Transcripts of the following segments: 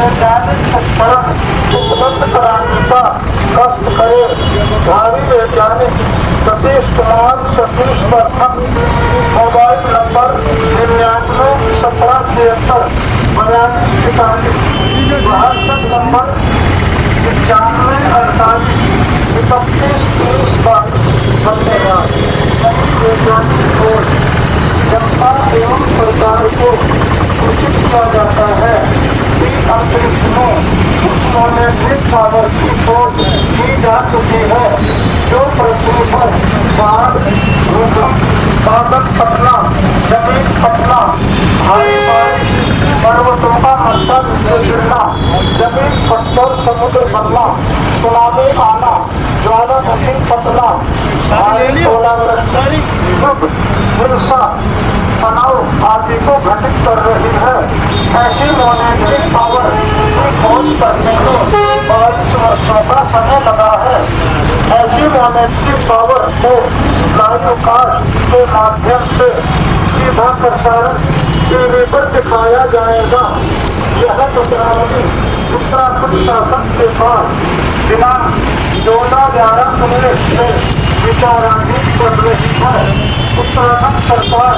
वैज्ञानिक उपकरण उपलब्ध कराने का कष्ट करे। भावी वैज्ञानिक सतीश कुमार सतीश प्रथम, मोबाइल नंबर 991776 WhatsApp नंबर 9548313022। धन्यवाद। वैज्ञानिक खोज जनता एवं सरकार को सूचित किया जाता है कि अंतरिक्ष में उस मॉनेटरी पावर की खोज की जा चुकी है जो पृथ्वी पर बाढ़, भूकंप, बादल फटना, जमीन फटना, भारी बारिश, पर्वतों का मस्ता नीचे गिरना, जमीन फटकर समुद्र बनना, सुनामी आना, ज्वालामुखी फटना, भारी ओलावृष्टि, युद्ध, हिंसा, तनाव आदि को घटित कर रही है। ऐसी मॉनेटरी पावर की खोज करने में 22 वर्षों का समय लगा है। ऐसी मॉनेटरी पावर को लाइवकास्ट के माध्यम से सीधा प्रसारण टीवी पर दिखाया जाएगा। यह प्रसारण उत्तराखंड शासन के पास दिनांक 14/11/19 से विचाराधीन कर रही है। उत्तराखंड सरकार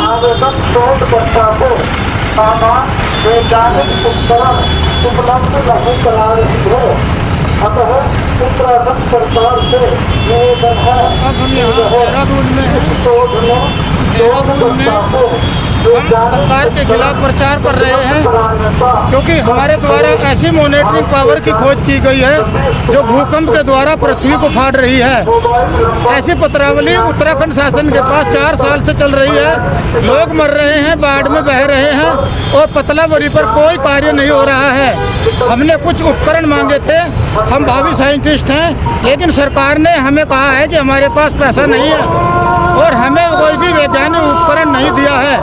आवेदन शोधकर्ता को सामान वैज्ञानिक उपकरण उपलब्ध नहीं करा रही है। अतः उत्तराखंड सरकार से निवेदन है हम सरकार के खिलाफ प्रचार कर रहे हैं क्योंकि हमारे द्वारा ऐसी मॉनेटरिंग पावर की खोज की गई है जो भूकंप के द्वारा पृथ्वी को फाड़ रही है। ऐसी पत्रावली उत्तराखंड शासन के पास 4 साल से चल रही है। लोग मर रहे हैं, बाढ़ में बह रहे हैं और पतलाबरी पर कोई कार्य नहीं हो रहा है। हमने कुछ उपकरण मांगे थे, हम भावी साइंटिस्ट हैं, लेकिन सरकार ने हमें कहा है कि हमारे पास पैसा नहीं है और हमें कोई भी वैज्ञानिक उपकरण नहीं दिया है।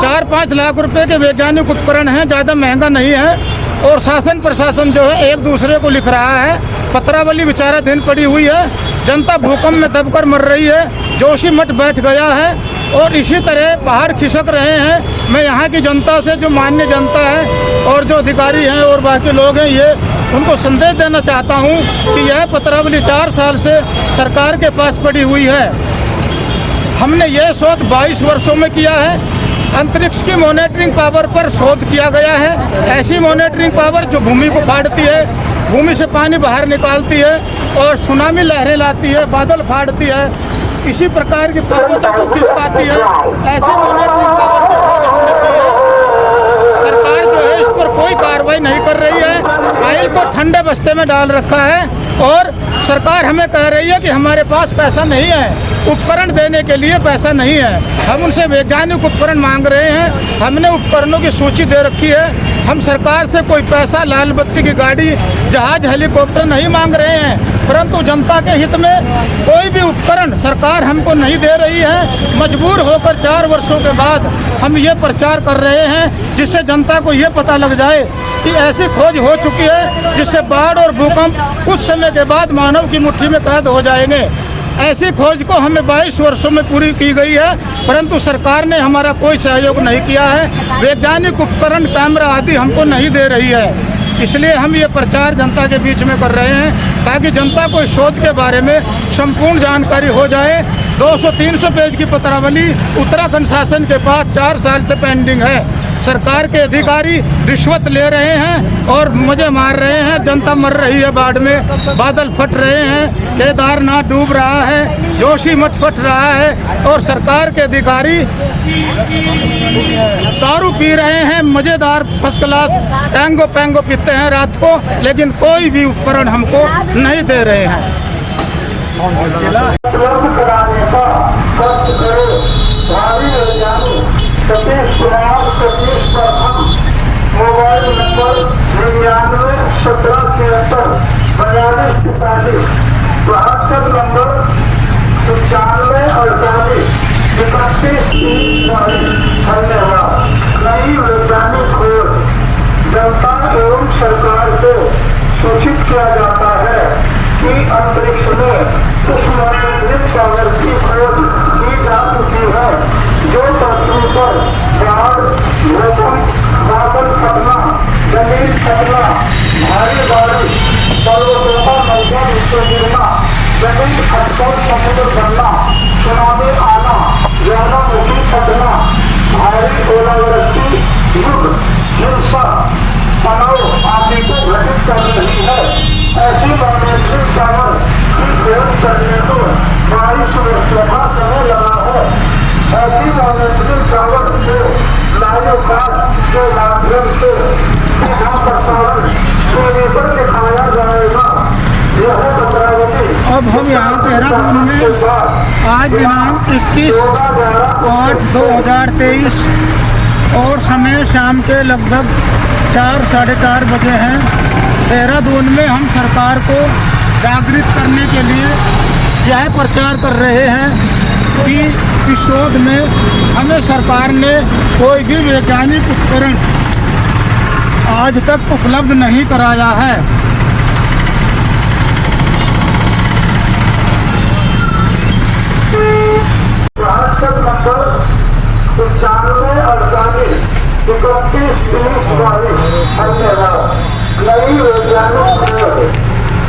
4-5 लाख रुपए के वैज्ञानिक उपकरण हैं, ज़्यादा महंगा नहीं है। और शासन प्रशासन जो है एक दूसरे को लिख रहा है। पत्रावली बेचारा दिन पड़ी हुई है, जनता भूकंप में दबकर मर रही है, जोशीमठ बैठ गया है और इसी तरह पहाड़ खिसक रहे हैं। मैं यहाँ की जनता से, जो मान्य जनता है और जो अधिकारी हैं और बाकी लोग हैं, ये उनको संदेश देना चाहता हूँ कि यह पत्रावली 4 साल से सरकार के पास पड़ी हुई है। हमने यह शोध 22 वर्षों में किया है। अंतरिक्ष की मॉनिटरिंग पावर पर शोध किया गया है। ऐसी मॉनिटरिंग पावर जो भूमि को फाड़ती है, भूमि से पानी बाहर निकालती है और सुनामी लहरें लाती है, बादल फाड़ती है, इसी प्रकार की पर्वतों को खिसकाती है। ऐसी मॉनिटरिंग पावर की खोज हमने की है। सरकार जो है इस पर कोई कार्रवाई नहीं कर रही है, फाइल को ठंडे बस्ते में डाल रखा है और सरकार हमें कह रही है कि हमारे पास पैसा नहीं है, उपकरण देने के लिए पैसा नहीं है। हम उनसे वैज्ञानिक उपकरण मांग रहे हैं, हमने उपकरणों की सूची दे रखी है। हम सरकार से कोई पैसा, लाल बत्ती की गाड़ी, जहाज, हेलीकॉप्टर नहीं मांग रहे हैं, परंतु जनता के हित में कोई भी उपकरण सरकार हमको नहीं दे रही है। मजबूर होकर 4 वर्षों के बाद हम ये प्रचार कर रहे हैं जिससे जनता को ये पता लग जाए कि ऐसी खोज हो चुकी है जिससे बाढ़ और भूकंप कुछ समय के बाद मानव की मुट्ठी में कैद हो जाएंगे। ऐसी खोज को हमें 22 वर्षों में पूरी की गई है, परंतु सरकार ने हमारा कोई सहयोग नहीं किया है। वैज्ञानिक उपकरण, कैमरा आदि हमको नहीं दे रही है। इसलिए हम ये प्रचार जनता के बीच में कर रहे हैं ताकि जनता को इस शोध के बारे में संपूर्ण जानकारी हो जाए। 200-300 पेज की पत्रावली उत्तराखंड शासन के पास 4 साल से पेंडिंग है। सरकार के अधिकारी रिश्वत ले रहे हैं और मजे मार रहे हैं। जनता मर रही है बाढ़ में, बादल फट रहे हैं, केदारनाथ डूब रहा है, जोशीमठ फट रहा है और सरकार के अधिकारी दारू पी रहे हैं, मजेदार फर्स्ट क्लास टैंगो पैंगो पीते हैं रात को, लेकिन कोई भी उपकरण हमको नहीं दे रहे हैं। सतीश कुमार सतीश प्रथम, मोबाइल नंबर 991776 WhatsApp नंबर 9548313022। धन्यवाद। नई वैज्ञानिक खोज जनता एवं सरकार को सूचित किया जाता है कि अंतरिक्ष में उस मॉनिटरिंग पावर की खोज की जा चुकी है जो पृथ्वी पर बाढ़, भूकंप, बादल फटना, जमीन हटकर समुद्र बनना, सुनामी आना, ज्वालामुखी फटना, भारी ओलावृष्टि, युद्ध, हिंसा, तनाव आदि को घटित कर रही है। ऐसी मैग्नेटिक पावर की खोज करने को 22 वर्षों का समय लगा है। ऐसी मैग्नेटिक पावर को लाइवकास्ट के माध्यम से सीधा प्रसारण टीवी पर दिखाया जाएगा। यह बदलावती अब हम यहाँ देहरादून में आज दिनांक 21/8/2023 और समय शाम के लगभग 4 साढ़े 4 बजे हैं। देहरादून में हम सरकार को जागृत करने के लिए यह प्रचार कर रहे हैं कि इस शोध में हमें सरकार ने कोई भी वैज्ञानिक उपकरण आज तक उपलब्ध नहीं कराया है। नंबर 95 38 31 22 धन्यवाद। नई वैज्ञानिक खोज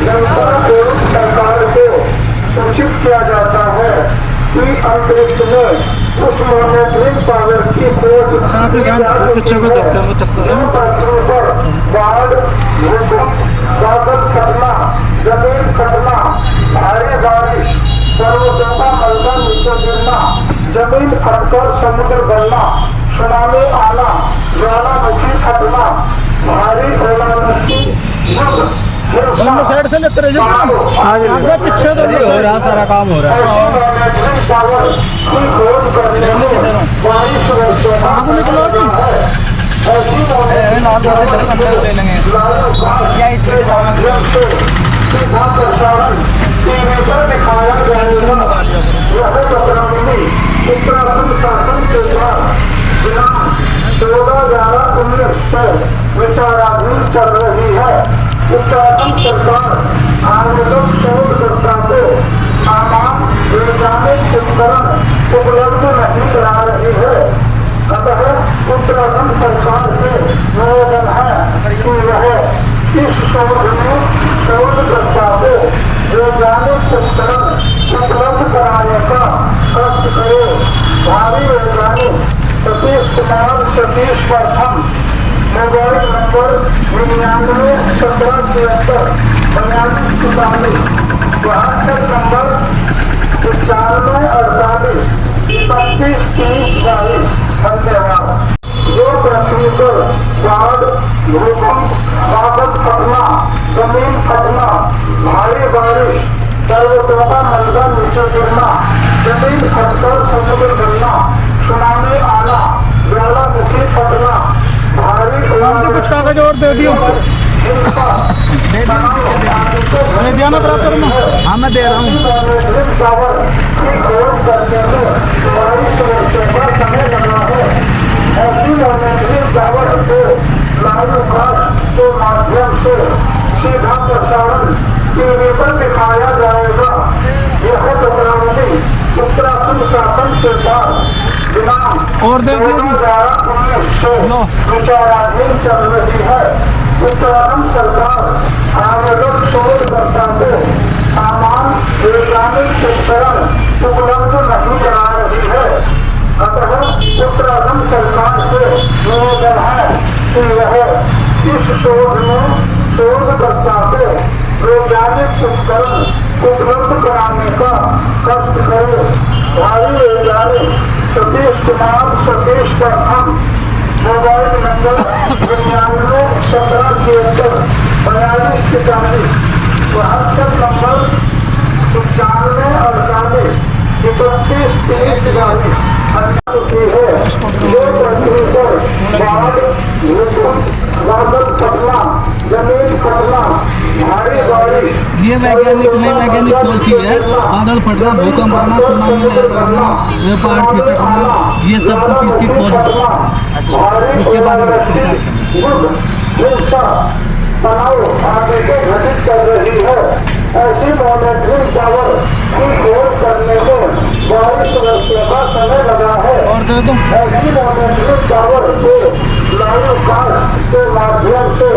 जनता एवं सरकार को सूचित किया जाता है कि अंतरिक्ष में उस मॉनिटरिंग पावर की खोज पृथ्वी पर बाढ़, भूकंप, बादल फटना, जमीन फटना, भारी बारिश, पर्वतों का मलबा नीचे गिरना, जमीन फटकर समुद्र बनना, सुनामी आना, ज्वालामुखी फटना, भारी ओलावृष्टि, युद्ध, दोनों साइड से लेते रहिए, आगे पीछे तो नहीं हो रहा, सारा काम हो रहा है। पावर की खोज करने में 22 वर्षों का निकलो जी। ऐसी सीधा प्रसारण टीवी पर दिखाया जाएगा। यह बदलावती उत्तराखंड शासन के द्वारा दिनांक 14/11/19 से विचाराधीन चल रही है। उत्तराखंड सरकार आवेदक शोधकर्ता को सामान वैज्ञानिक उपकरण उपलब्ध नहीं करा रही है। अतः उत्तराखंड सरकार से निवेदन है कि वह इस शोध में शोधकर्ता को वैज्ञानिक उपकरण उपलब्ध कराने का कष्ट करे। भारी वैज्ञानिक सतीश कुमार सतीश प्रथम, मोबाइल नंबर 99 17 73 42 44, WhatsApp नंबर 95 48 31 30 22। धन्यवाद। जो पृथ्वी पर बाढ़, भूकंप, बादल फटना, जमीन फटना, भारी बारिश, पर्वतों का मलबा नीचे गिरना, जमीन फटकर समुद्र बनना, सुनामी आना, ज्वालामुखी फटना, भारी कुछ कागज और दे दियो, दे दिया ना बराबर में। हाँ मैं दे रहा हूँ। पावर की खोज करने में 22 वर्षों का समय लगा है। ऐसी मैग्नेटिक पावर को लाइवकास्ट के माध्यम से सीधा प्रसारण टीवी पर दिखाया जाएगा। यह बदलावती उत्तराखंड शासन के साथ दिनांक और दे 14/11/19 से विचाराधीन चल रही है। उत्तराखंड सरकार आवेदक शोधकर्ता को सामान वैज्ञानिक उपकरण उपलब्ध नहीं करा रही है। अतः उत्तराखंड सरकार से निवेदन है कि वह इस शोध में शोधकर्ता को वैज्ञानिक उपकरण उपलब्ध कराने का कष्ट करे। भारी वैज्ञानिक सतीश कुमार सतीश प्रथम, मोबाइल नंबर 99 17 73 42 44, WhatsApp नंबर 95 48 31 30 22। है जो पृथ्वी पर बाढ़, भूकंप, बादल फटना, जमीन फटना, भारी बारिश, ये वैज्ञानिक नई वैज्ञानिक खोज की है। बादल फटना, भूकंप आना, सुनामी आना, पहाड़ खिसकना, ये सब कुछ इसकी खोज है। उसके बाद हिंसा, तनाव आदि को घटित कर रही है। ऐसी मॉनिटरिंग पावर की खोज करने में 22 वर्षों का समय लगा है। और दे दो। ऐसी मॉनिटरिंग पावर को लाइवकास्ट के माध्यम से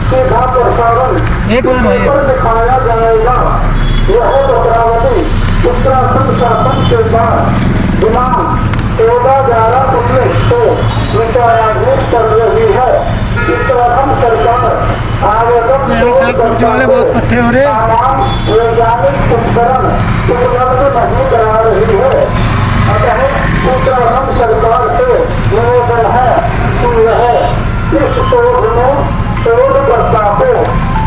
सीधा प्रसारण एक मिनट भाई पर दिखाया जाएगा। यह भद्रावती उत्तराखंड शासन के बाद दिनांक 14/11/19 को विचाराधीन चल रही है। उत्तराखंड सरकार आवेदक सब्जी वाले बहुत इकट्ठे हो रहे हैं। वैज्ञानिक उपकरण उपलब्ध नहीं करा रही है। अतः उत्तराखंड सरकार से निवेदन है कि यह इस शोध में शोधकर्ता को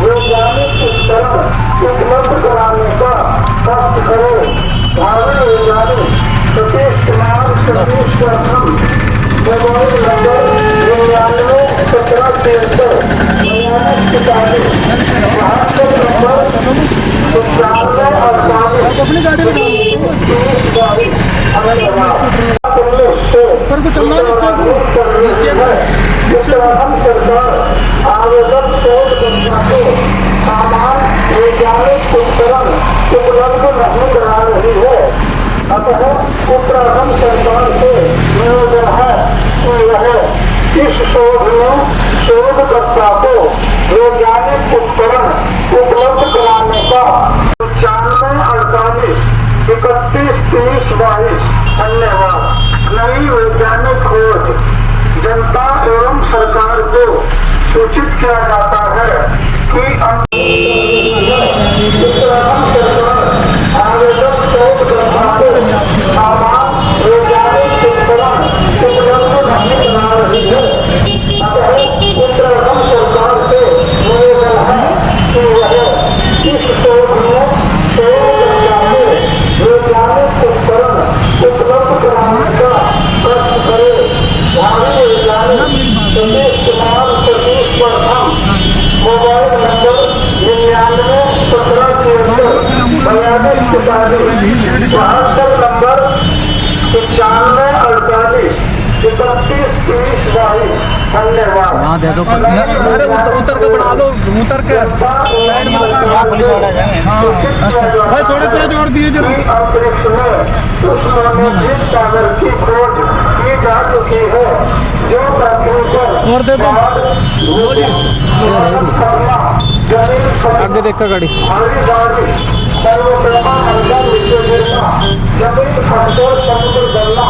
वैज्ञानिक उपकरण उपलब्ध कराने का कष्ट करे। भावी वैज्ञानिक सतीश कुमार सतीश प्रथम मोबाइल नंबर 991773 92 WhatsApp नंबर 9548 अपनी गाड़ी में पर को चलना उत्तराखंड सरकार आवेदक शोधकर्ता को सामान वैज्ञानिक उपकरण उपलब्ध नहीं करा रही है। अतः उत्तराखंड सरकार से निवेदन है कि यह इस शोध में शोधकर्ता को वैज्ञानिक उपकरण उपलब्ध कराने का 9548 31 30 22 धन्यवाद। नई वैज्ञानिक खोज जनता एवं सरकार को सूचित किया जाता है कि उत्तराखंड सरकार आवेदक शोधकर्ता को सामान वैज्ञानिक उपकरण उपलब्ध नहीं करा रही है। अतः उत्तराखंड सरकार से निवेदन है कि यह इस शोध में शोधकर्ता को वैज्ञानिक उपकरण उपलब्ध कराने का कष्ट करे। भावी वैज्ञानिक सतीश कुमार सतीश प्रथम मोबाइल नंबर 991773 WhatsApp नंबर 9548 31 30 22 धन्यवाद। हाँ दे दो। अरे उतर के बढ़ा लो, उतर के साइड में लगा के पुलिस वाला जाएंगे। भाई थोड़े तेज और दिए जरा। अंतरिक्ष में उष्मानुजीत सागर की खोज की जा चुकी है, जो और दे दो। आगे देख कर गाड़ी जमीन खतों समुद्र गलना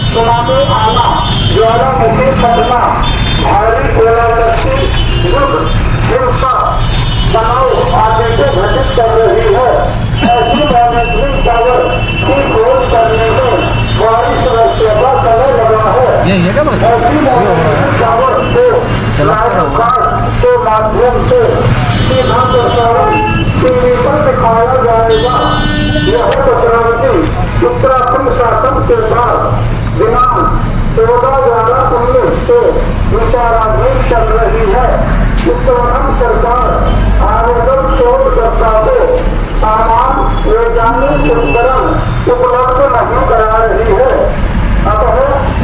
सुनामी आना ज्वालामुखी फटना भारी ओलावृष्टि युद्ध हिंसा तनाव आदि को घटित कर रही है। ऐसी मैनेजमेंट टावर की खोज करने में बारिश वर्षों का समय लगा है। ऐसी मैनेजमेंट टावर को लाइवकास्ट के माध्यम से सीधा प्रसारण टीवी पर दिखाया जाएगा। यह भद्रावती उत्तराखंड शासन के पास दिनांक 14/11/19 से विचाराधीन चल रही है। उत्तराखंड सरकार आवेदक शोधकर्ता को सामान वैज्ञानिक उपकरण उपलब्ध नहीं करा रही है। अतः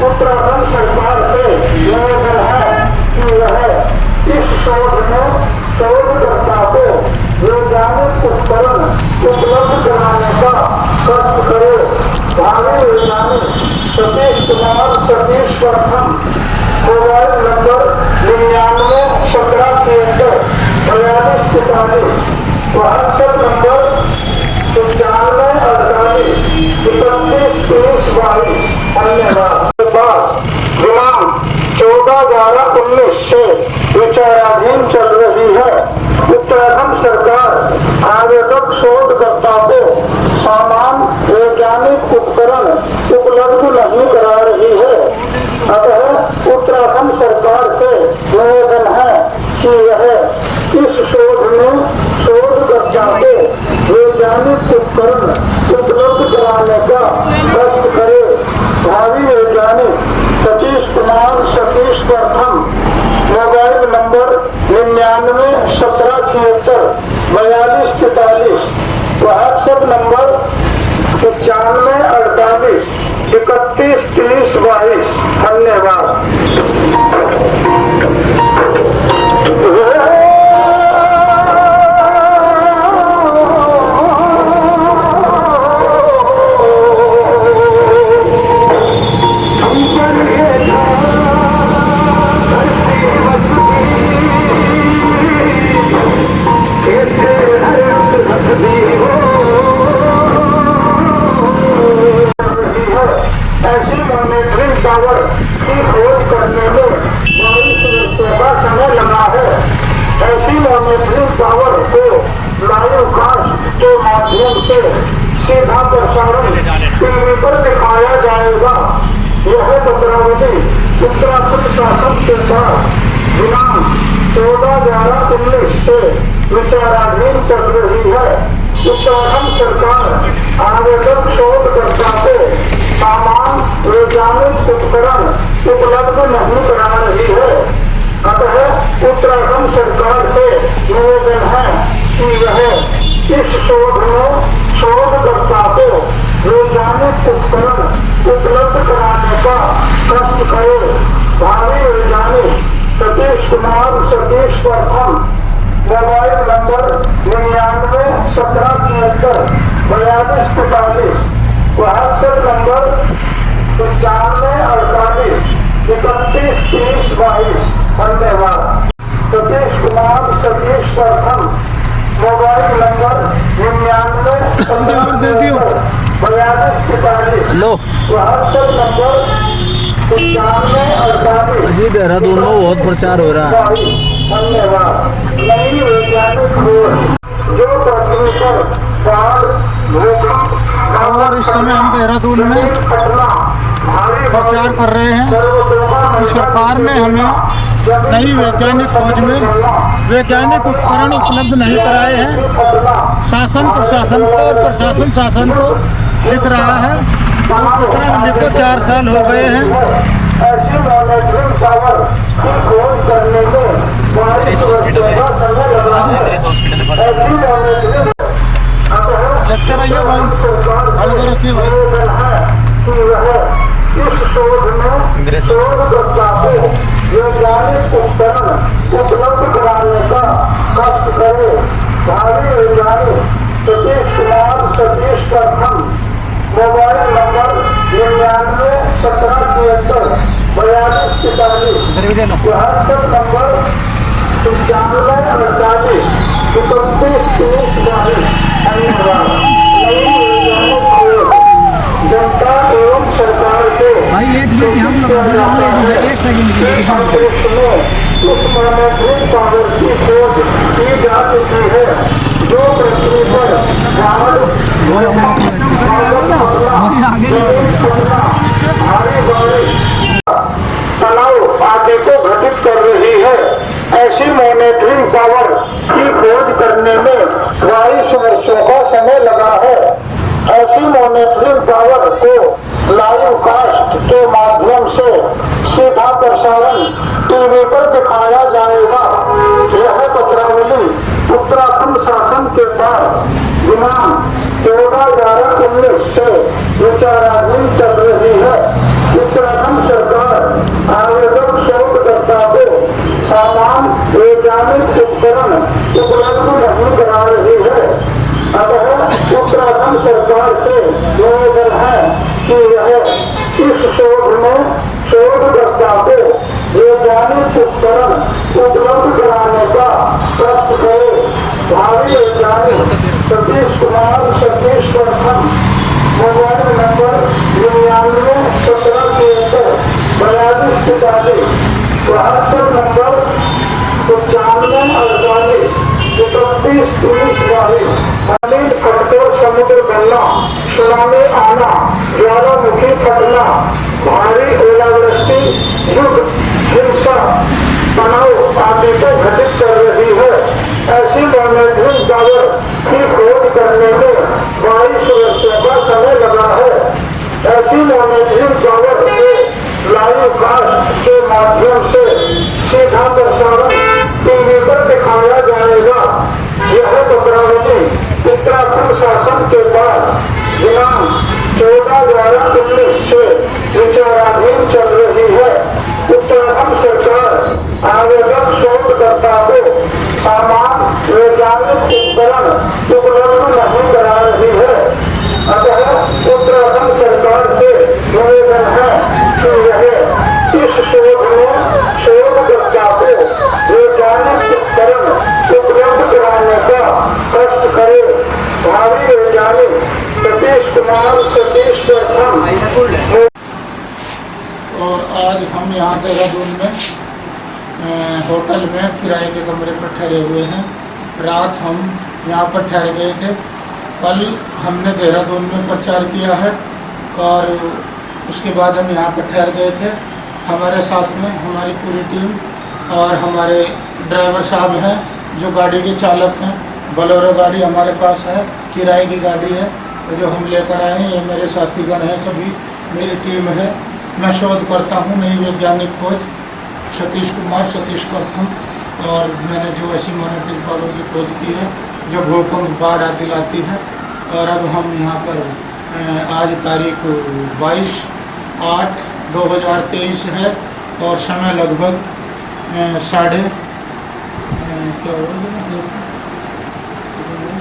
उत्तराखंड सरकार से निवेदन है कि यह इस शोध में शोधकर्ता को वैज्ञानिक उपकरण उपलब्ध कराने का कष्ट करे। भावी वैज्ञानिक सतीश कुमार सतीश प्रथम मोबाइल नंबर 991773 42 WhatsApp नंबर 9548 31 30 22 धन्यवाद। दिनांक 14/11/19 से विचाराधीन चल रही है। उत्तराखंड सरकार आवेदक शोधकर्ता को सामान वैज्ञानिक उपकरण उपलब्ध नहीं करा रही है। अतः उत्तराखंड सरकार से निवेदन है कि यह इस शोध में शोधकर्ता को वैज्ञानिक उपकरण उपलब्ध कराने का कष्ट करे। भावी वैज्ञानिक सतीश कुमार सतीश प्रथम मोबाइल नंबर 991773 42 WhatsApp नंबर 9548 31 30 22 धन्यवाद। हो प्रशासन के पास दिनांक 14/11/19 से विचाराधीन चल रही है। उत्तराखंड सरकार आवेदक शोधकर्ता को सामान वैज्ञानिक उपकरण उपलब्ध नहीं करा रही है। अतः उत्तराखंड सरकार से निवेदन है कि वह इस शोध में शोधकर्ता को वैज्ञानिक उपकरण उपलब्ध कराने का कष्ट करे। भावी वैज्ञानिक सतीश कुमार सतीश प्रथम मोबाइल नंबर 9917734245, व्हाट्सएप नंबर 9548313022। धन्यवाद। सतीश कुमार सतीश प्रथम मोबाइल नंबर 9917734245, लो व्हाट्सएप नंबर 9548। जी देहरादून में बहुत प्रचार हो रहा है। धन्यवाद। नई वैज्ञानिक खोज जो पृथ्वी पर बाढ़, भूकंप और इस समय हम देहरादून में प्रचार कर रहे हैं कि सरकार ने हमें नई वैज्ञानिक खोज में वैज्ञानिक उपकरण उपलब्ध नहीं कराए हैं। शासन प्रशासन को और प्रशासन शासन को लिख रहा है। तो पत्र लिखो 4 साल हो गए हैं। ऐसी मॉनिटरिंग पावर की खोज करने में बारिश वर्षों का समय लगा है। ऐसी मॉनिटरिंग देखते रहिए भाई, अलग रखिए भाई। निवेदन है कि वह इस शोध में शोधकर्ता को वैज्ञानिक उपकरण उपलब्ध कराने का कष्ट करे। भावी वैज्ञानिक सतीश कुमार सतीश प्रथम मोबाइल नंबर 9917734245, व्हाट्सएप नंबर 9548313022। धन्यवाद। नई वैज्ञानिक खोज जनता एवं सरकार से भाई एक मिनट हम लोग एक सेकंड अंतरिक्ष में उस मॉनिटरिंग पावर की खोज की जा चुकी है जो पृथ्वी पर बाढ़, भारी बारिश, तनाव आदि को घटित कर रही है। ऐसी मॉनिटरिंग पावर की खोज करने में 22 वर्षों का समय लगा है। ऐसी मॉनिटरिंग पावर को लाइव कास्ट के माध्यम से सीधा प्रसारण टीवी पर दिखाया जाएगा। यह पत्रावली उत्तराखंड शासन के पास दिनांक 14/11/19 से विचाराधीन चल रही है। उत्तराखंड सरकार आवेदक शोधकर्ता को सामान वैज्ञानिक उपकरण उपलब्ध नहीं करा रही है। अतः उत्तराखंड सरकार से निवेदन है कि वह इस शोध में शोधकर्ता को वैज्ञानिक उपकरण उपलब्ध कराने का कष्ट करे। भावी वैज्ञानिक सतीश कुमार सतीश प्रथम मोबाइल नंबर 9917734245, व्हाट्सएप नंबर 9548313022। कठोर समुद्र बनना, सुनामी आना, ज्वालामुखी फटना, भारी ओलावृष्टि, युद्ध, हिंसा, तनाव आदि को घटित कर रही है। ऐसी मॉनिटरिंग पावर की खोज करने में 22 वर्षों का समय लगा है। ऐसी मॉनिटरिंग पावर को लाइव कास्ट के माध्यम से सीधा प्रसारण टीवी पर दिखाया जाएगा। यह पत्रावली उत्तराखंड शासन के पास दिनांक 14/11/19 से विचाराधीन चल रही है। उत्तराखंड सरकार आवेदक शोधकर्ता को सामान वैज्ञानिक उपकरण उपलब्ध नहीं करा रही है। अतः उत्तराखंड सरकार से निवेदन है कि वह इस शोध में शोधकर्ता को वैज्ञानिक उपकरण उपलब्ध कराने का कष्ट करे। भावी वैज्ञानिक सतीश कुमार सतीश प्रथम। और आज हम यहाँ देहरादून में होटल में किराए के कमरे पर ठहरे हुए हैं। रात हम यहाँ पर ठहर गए थे। कल हमने देहरादून में प्रचार किया है और उसके बाद हम यहाँ पर ठहर गए थे। हमारे साथ में हमारी पूरी टीम और हमारे ड्राइवर साहब हैं जो गाड़ी के चालक हैं। बोलेरो गाड़ी हमारे पास है, किराए की गाड़ी है जो हम लेकर आए हैं। ये मेरे साथीगण हैं, सभी मेरी टीम है। मैं शोध करता हूँ नई वैज्ञानिक खोज सतीश कुमार सतीश प्रथम, और मैंने जो ऐसी मॉनिटरिंग पावर की खोज की है जो भूकंप बाढ़ आदि लाती है। और अब हम यहाँ पर आज तारीख 22/8/2023 है और समय लगभग साढ़े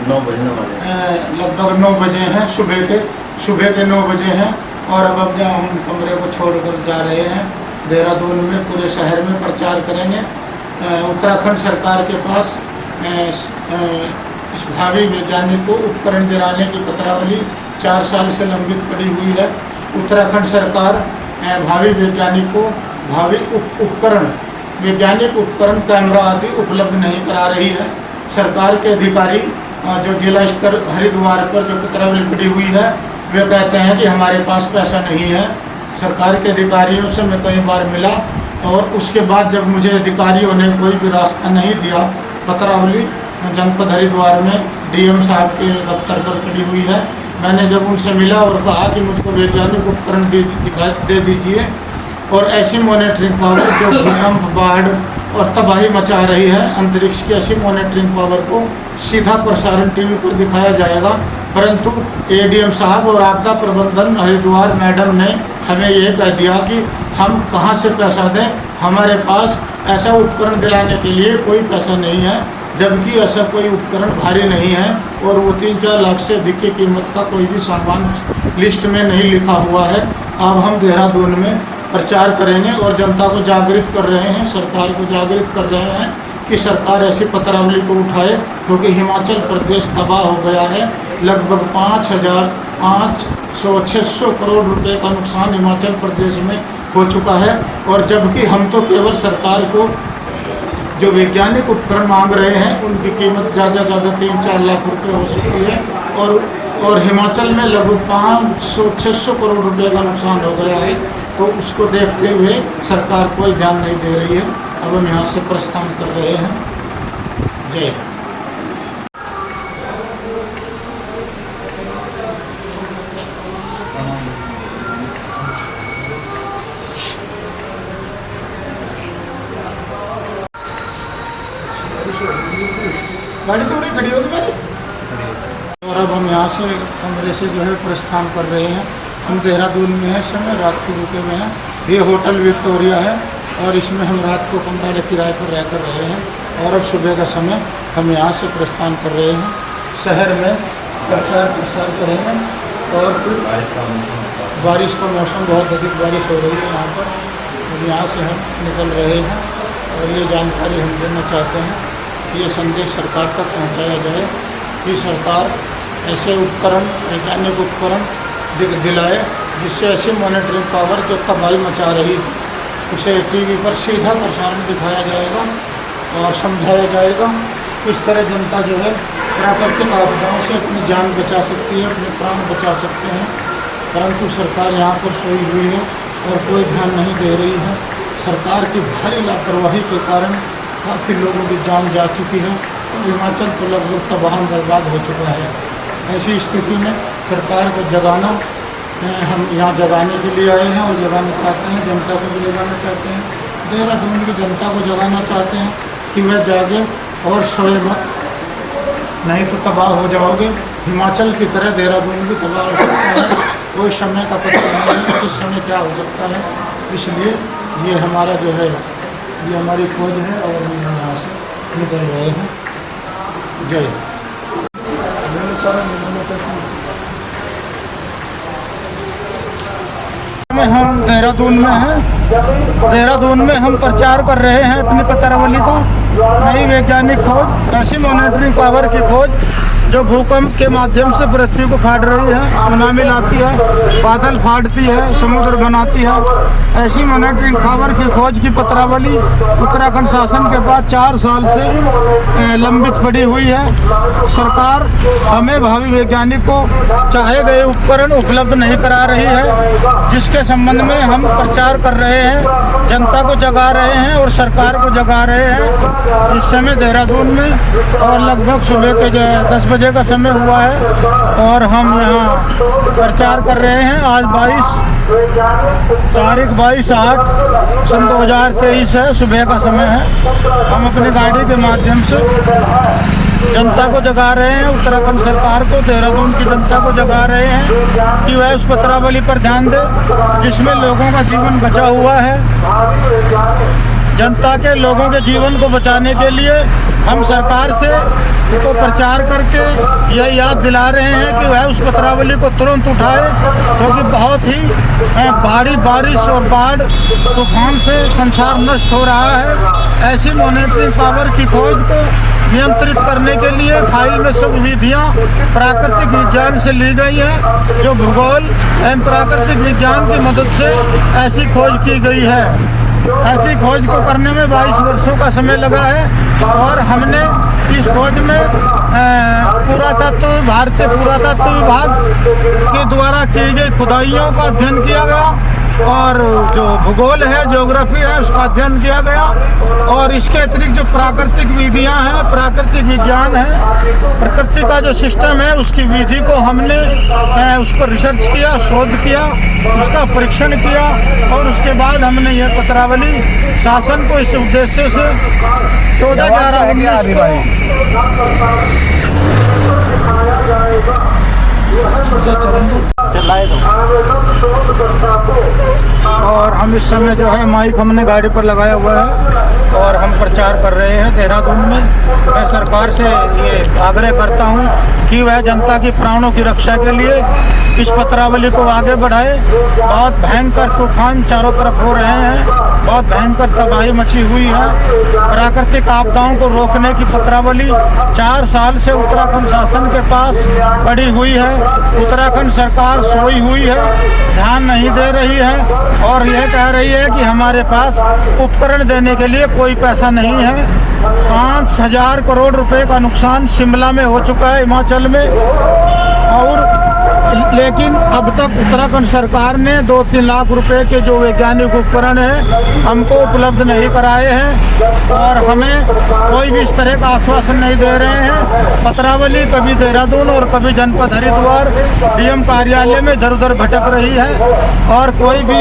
9 बजने वाले हैं। लगभग 9 बजे हैं, सुबह के 9 बजे हैं। और अब जहाँ हम कमरे को छोड़कर जा रहे हैं देहरादून में, पूरे शहर में प्रचार करेंगे। उत्तराखंड सरकार के पास इस भावी वैज्ञानिक को उपकरण दिलाने की पत्रावली 4 साल से लंबित पड़ी हुई है। उत्तराखंड सरकार भावी वैज्ञानिक को भावी उपकरण वैज्ञानिक उपकरण कैमरा आदि उपलब्ध नहीं करा रही है। सरकार के अधिकारी जो जिला स्तर हरिद्वार पर जो पत्रावली पड़ी हुई है वे कहते हैं कि हमारे पास पैसा नहीं है। सरकार के अधिकारियों से मैं कई बार मिला और उसके बाद जब मुझे अधिकारियों ने कोई भी रास्ता नहीं दिया, पत्रावली जनपद हरिद्वार में डीएम साहब के दफ्तर पर पड़ी हुई है। मैंने जब उनसे मिला और कहा कि मुझको वैज्ञानिक उपकरण दे दीजिए और ऐसी मॉनिटरिंग पावर जो भूकंप बाढ़ और तबाही मचा रही है अंतरिक्ष की, ऐसी मॉनिटरिंग पावर को सीधा प्रसारण टीवी पर दिखाया जाएगा। परंतु एडीएम साहब और आपदा प्रबंधन हरिद्वार मैडम ने हमें ये कह दिया कि हम कहाँ से पैसा दें, हमारे पास ऐसा उपकरण दिलाने के लिए कोई पैसा नहीं है। जबकि ऐसा कोई उपकरण भारी नहीं है और वो 3-4 लाख से अधिक की कीमत का कोई भी सामान लिस्ट में नहीं लिखा हुआ है। अब हम देहरादून में प्रचार करेंगे और जनता को जागृत कर रहे हैं, सरकार को जागृत कर रहे हैं कि सरकार ऐसी पत्रावली को उठाए, क्योंकि हिमाचल प्रदेश तबाह हो गया है। लगभग 5,500-600 करोड़ रुपए का नुकसान हिमाचल प्रदेश में हो चुका है। और जबकि हम तो केवल सरकार को जो वैज्ञानिक उपकरण मांग रहे हैं उनकी कीमत ज़्यादा 3-4 लाख रुपए हो सकती है और हिमाचल में लगभग 500-600 करोड़ रुपए का नुकसान हो गया है। तो उसको देखते हुए सरकार कोई ध्यान नहीं दे रही है। अब हम यहाँ से प्रस्थान कर रहे हैं। जय हिंद। गाड़ी तो नहीं खड़ी होगी मेरी। और अब हम यहाँ से कमरे से जो है प्रस्थान कर रहे हैं। हम देहरादून में हैं, समय रात को रुके हुए हैं। ये होटल विक्टोरिया है और इसमें हम रात को कमरा किराए पर रह कर रहे हैं। और अब सुबह का समय हम यहाँ से प्रस्थान कर रहे हैं, शहर में प्रचार प्रसार करेंगे। और बारिश का मौसम, बहुत अधिक बारिश हो रही है यहाँ पर, और यहाँ से हम निकल रहे हैं। और ये जानकारी हम देना चाहते हैं, ये संदेश सरकार तक पहुंचाया जाए कि सरकार ऐसे उपकरण वैज्ञानिक उपकरण दिलाए जिससे ऐसी मॉनिटरिंग पावर जो तबाही मचा रही है उसे टीवी पर सीधा प्रसारण दिखाया जाएगा और समझाया जाएगा। इस तरह जनता जो है प्राकृतिक आपदाओं से अपनी जान बचा सकती है, अपने प्राण बचा सकते हैं। परंतु सरकार यहाँ पर सोई हुई है और कोई ध्यान नहीं दे रही है। सरकार की भारी लापरवाही के कारण काफ़ी लोगों की जान जा चुकी है और हिमाचल तो लगभग तबाह बर्बाद हो चुका है। ऐसी स्थिति में सरकार को जगाना, हम यहाँ जगाने के लिए आए हैं और जगाना चाहते हैं, जनता को भी जगाना चाहते हैं, देहरादून की जनता को जगाना चाहते हैं कि वह जागे और सोए मत, नहीं तो तबाह हो जाओगे। हिमाचल की तरह देहरादून भी तबाह हो सकता है, कोई समय का पता नहीं है किस समय क्या हो सकता है। इसलिए ये हमारा जो है, ये हमारी खोज है और हम यहाँ से निकल रहे हैं। जय हम देहरादून में हैं। देहरादून में हम प्रचार कर रहे हैं अपनी पत्रावली का, नई वैज्ञानिक खोज, ऐसी मॉनिटरिंग पावर की खोज जो भूकंप के माध्यम से पृथ्वी को फाड़ रही है, सुनामी लाती है, बादल फाड़ती है, समुद्र बनाती है। ऐसी मॉनिटरिंग पावर की खोज की पत्रावली उत्तराखंड शासन के पास 4 साल से लंबित पड़ी हुई है। सरकार हमें भावी वैज्ञानिकों को चाहे गए उपकरण उपलब्ध नहीं करा रही है, जिसके संबंध में हम प्रचार कर रहे हैं, जनता को जगा रहे हैं और सरकार को जगा रहे हैं। इस समय देहरादून में और लगभग सुबह के 10 बजे का समय हुआ है और हम यहाँ प्रचार कर रहे हैं। आज तारीख 22/8 सन 2023 है, सुबह का समय है। हम अपनी गाड़ी के माध्यम से जनता को जगा रहे हैं, उत्तराखंड सरकार को, देहरादून की जनता को जगा रहे हैं कि वह उस पत्रावली पर ध्यान दे जिसमें लोगों का जीवन बचा हुआ है। जनता के लोगों के जीवन को बचाने के लिए हम सरकार से तो प्रचार करके यह याद दिला रहे हैं कि वह उस पत्रावली को तुरंत उठाए, क्योंकि बहुत ही भारी बारिश और बाढ़ तूफान से संसार नष्ट हो रहा है। ऐसी मॉनिटरिंग पावर की खोज को नियंत्रित करने के लिए फाइल में सब विधियाँ प्राकृतिक विज्ञान से ली गई हैं, जो भूगोल एवं प्राकृतिक विज्ञान की मदद से ऐसी खोज की गई है। ऐसी खोज को करने में 22 वर्षों का समय लगा है और हमने इस खोज में भारतीय पुरातत्व विभाग के द्वारा की गई खुदाइयों का अध्ययन किया गया और जो भूगोल है, ज्योग्राफी है, उसका अध्ययन किया गया और इसके अतिरिक्त जो प्राकृतिक विधियां हैं, प्राकृतिक विज्ञान है, प्रकृति का जो सिस्टम है, उसकी विधि को हमने उस पर रिसर्च किया, शोध किया, उसका परीक्षण किया और उसके बाद हमने यह पत्रावली शासन को इस उद्देश्य से 14/11/19 और हम इस समय जो है माइक हमने गाड़ी पर लगाया हुआ है और हम प्रचार कर रहे हैं देहरादून में। मैं सरकार से ये आग्रह करता हूँ कि वह जनता की प्राणों की रक्षा के लिए इस पत्रावली को आगे बढ़ाए। बहुत भयंकर तूफान चारों तरफ हो रहे हैं, बहुत भयंकर तबाही मची हुई है। प्राकृतिक आपदाओं को रोकने की पत्रावली 4 साल से उत्तराखंड शासन के पास पड़ी हुई है। उत्तराखंड सरकार सोई हुई है, ध्यान नहीं दे रही है और यह कह रही है कि हमारे पास उपकरण देने के लिए कोई पैसा नहीं है। 5,000 करोड़ रुपए का नुकसान शिमला में हो चुका है, हिमाचल में, और लेकिन अब तक उत्तराखंड सरकार ने 2-3 लाख रुपए के जो वैज्ञानिक उपकरण हैं हमको उपलब्ध नहीं कराए हैं और हमें कोई भी इस तरह का आश्वासन नहीं दे रहे हैं। पत्रावली कभी देहरादून और कभी जनपद हरिद्वार डीएम कार्यालय में इधर उधर भटक रही है और कोई भी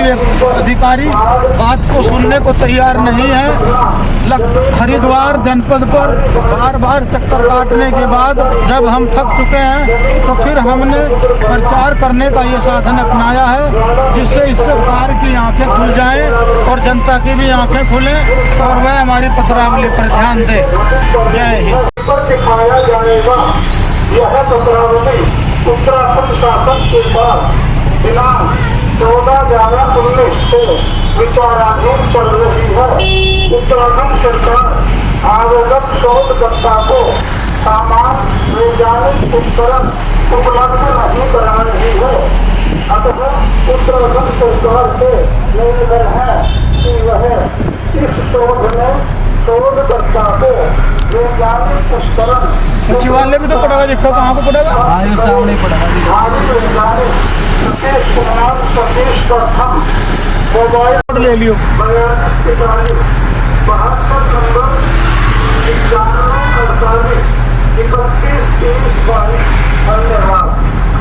अधिकारी बात को सुनने को तैयार नहीं है। हरिद्वार जनपद पर बार चक्कर काटने के बाद जब हम थक चुके हैं तो फिर हमने प्रचार करने का ये साधन अपनाया है, जिससे इस सरकार की आंखें खुल जाएं और जनता की भी आंखें खुलें और वह हमारी पत्रावली पर ध्यान दे। जय हिंद। दिखाया जाएगा यह पत्रावली उत्तराखंड शासन के पास दिनांक 14/11/19 से विचाराधीन चल रही है। उत्तराखंड सरकार आवेदक शोधकर्ता को सामान्य वैज्ञानिक उपकरण उपलब्ध नहीं करा रही है। अतः उत्तराखंड सरकार से निवेदन है कि वह इस शोध में शोधकर्ता को वैज्ञानिक उपकरण सचिवालय भी तो पड़ेगा, देखो कहाँ को पड़ेगा, आगे सामने पड़ेगा। भारी वैज्ञानिक सतीश कुमार सतीश प्रथम मोबाइल ले लियो। 72 नंबर 91 31 धन्यवाद।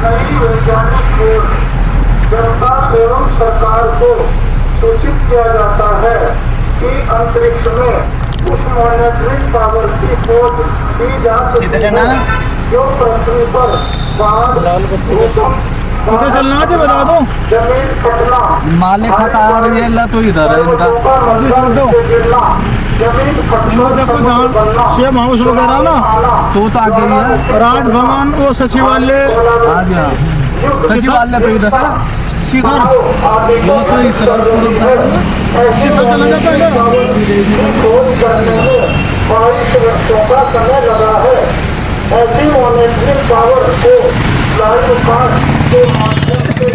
नई वैज्ञानिक खोज जनता एवं सरकार को सूचित किया जाता है कि अंतरिक्ष में उस मॉनिटरिंग पावर की खोज की जा सकती है जो पृथ्वी पर बाढ़ तो चलना है, बता दो। जमीन फटना माले खाता आ रही है ला तो इधर है इनका जमीन इनको देखो जहाँ सेम हाउस वगैरह ना तो आगे ही है। राजभवन वो सचिवालय आ गया सचिवालय तो इधर है। शिखर वो तो इस तरफ शिखर चलेगा पहले। खोज करने में 22 वर्षों का समय लगा है। ऐसी मॉनिटरिंग पावर को लाइव कास्ट के माध्यम से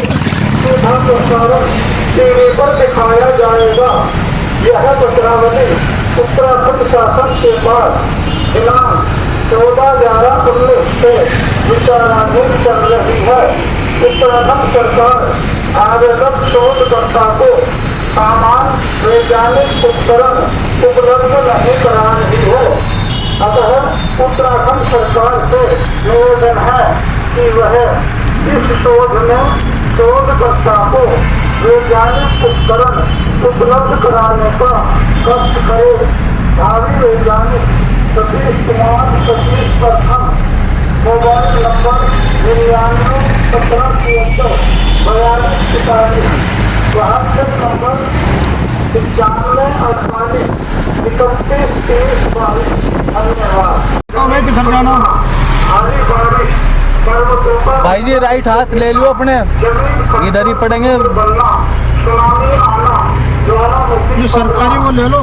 सीधा प्रसारण टीवी पर दिखाया जाएगा। यह पत्रावली उत्तराखंड शासन के पास दिनांक 14/11/19 से विचाराधीन चल रही है। उत्तराखंड सरकार आवेदक शोधकर्ता को सामान वैज्ञानिक उपकरण उपलब्ध नहीं करा रही है। अतः उत्तराखंड सरकार से निवेदन है कि वह इस शोध में शोधकर्ता को वैज्ञानिक उपकरण उपलब्ध कराने का कष्ट करे। भावी वैज्ञानिक सतीश कुमार सतीश प्रथम मोबाइल नंबर 99177342 WhatsApp नंबर 9548313022। धन्यवाद। हमें किधर जाना? भारी बारिश पर्वतों पर भाई जी राइट हाथ ले लियो अपने, जमीन इधर ही पड़ेंगे। बनना, सुनामी आना, ज्वालामुखी ये सरकारी वो ले लो।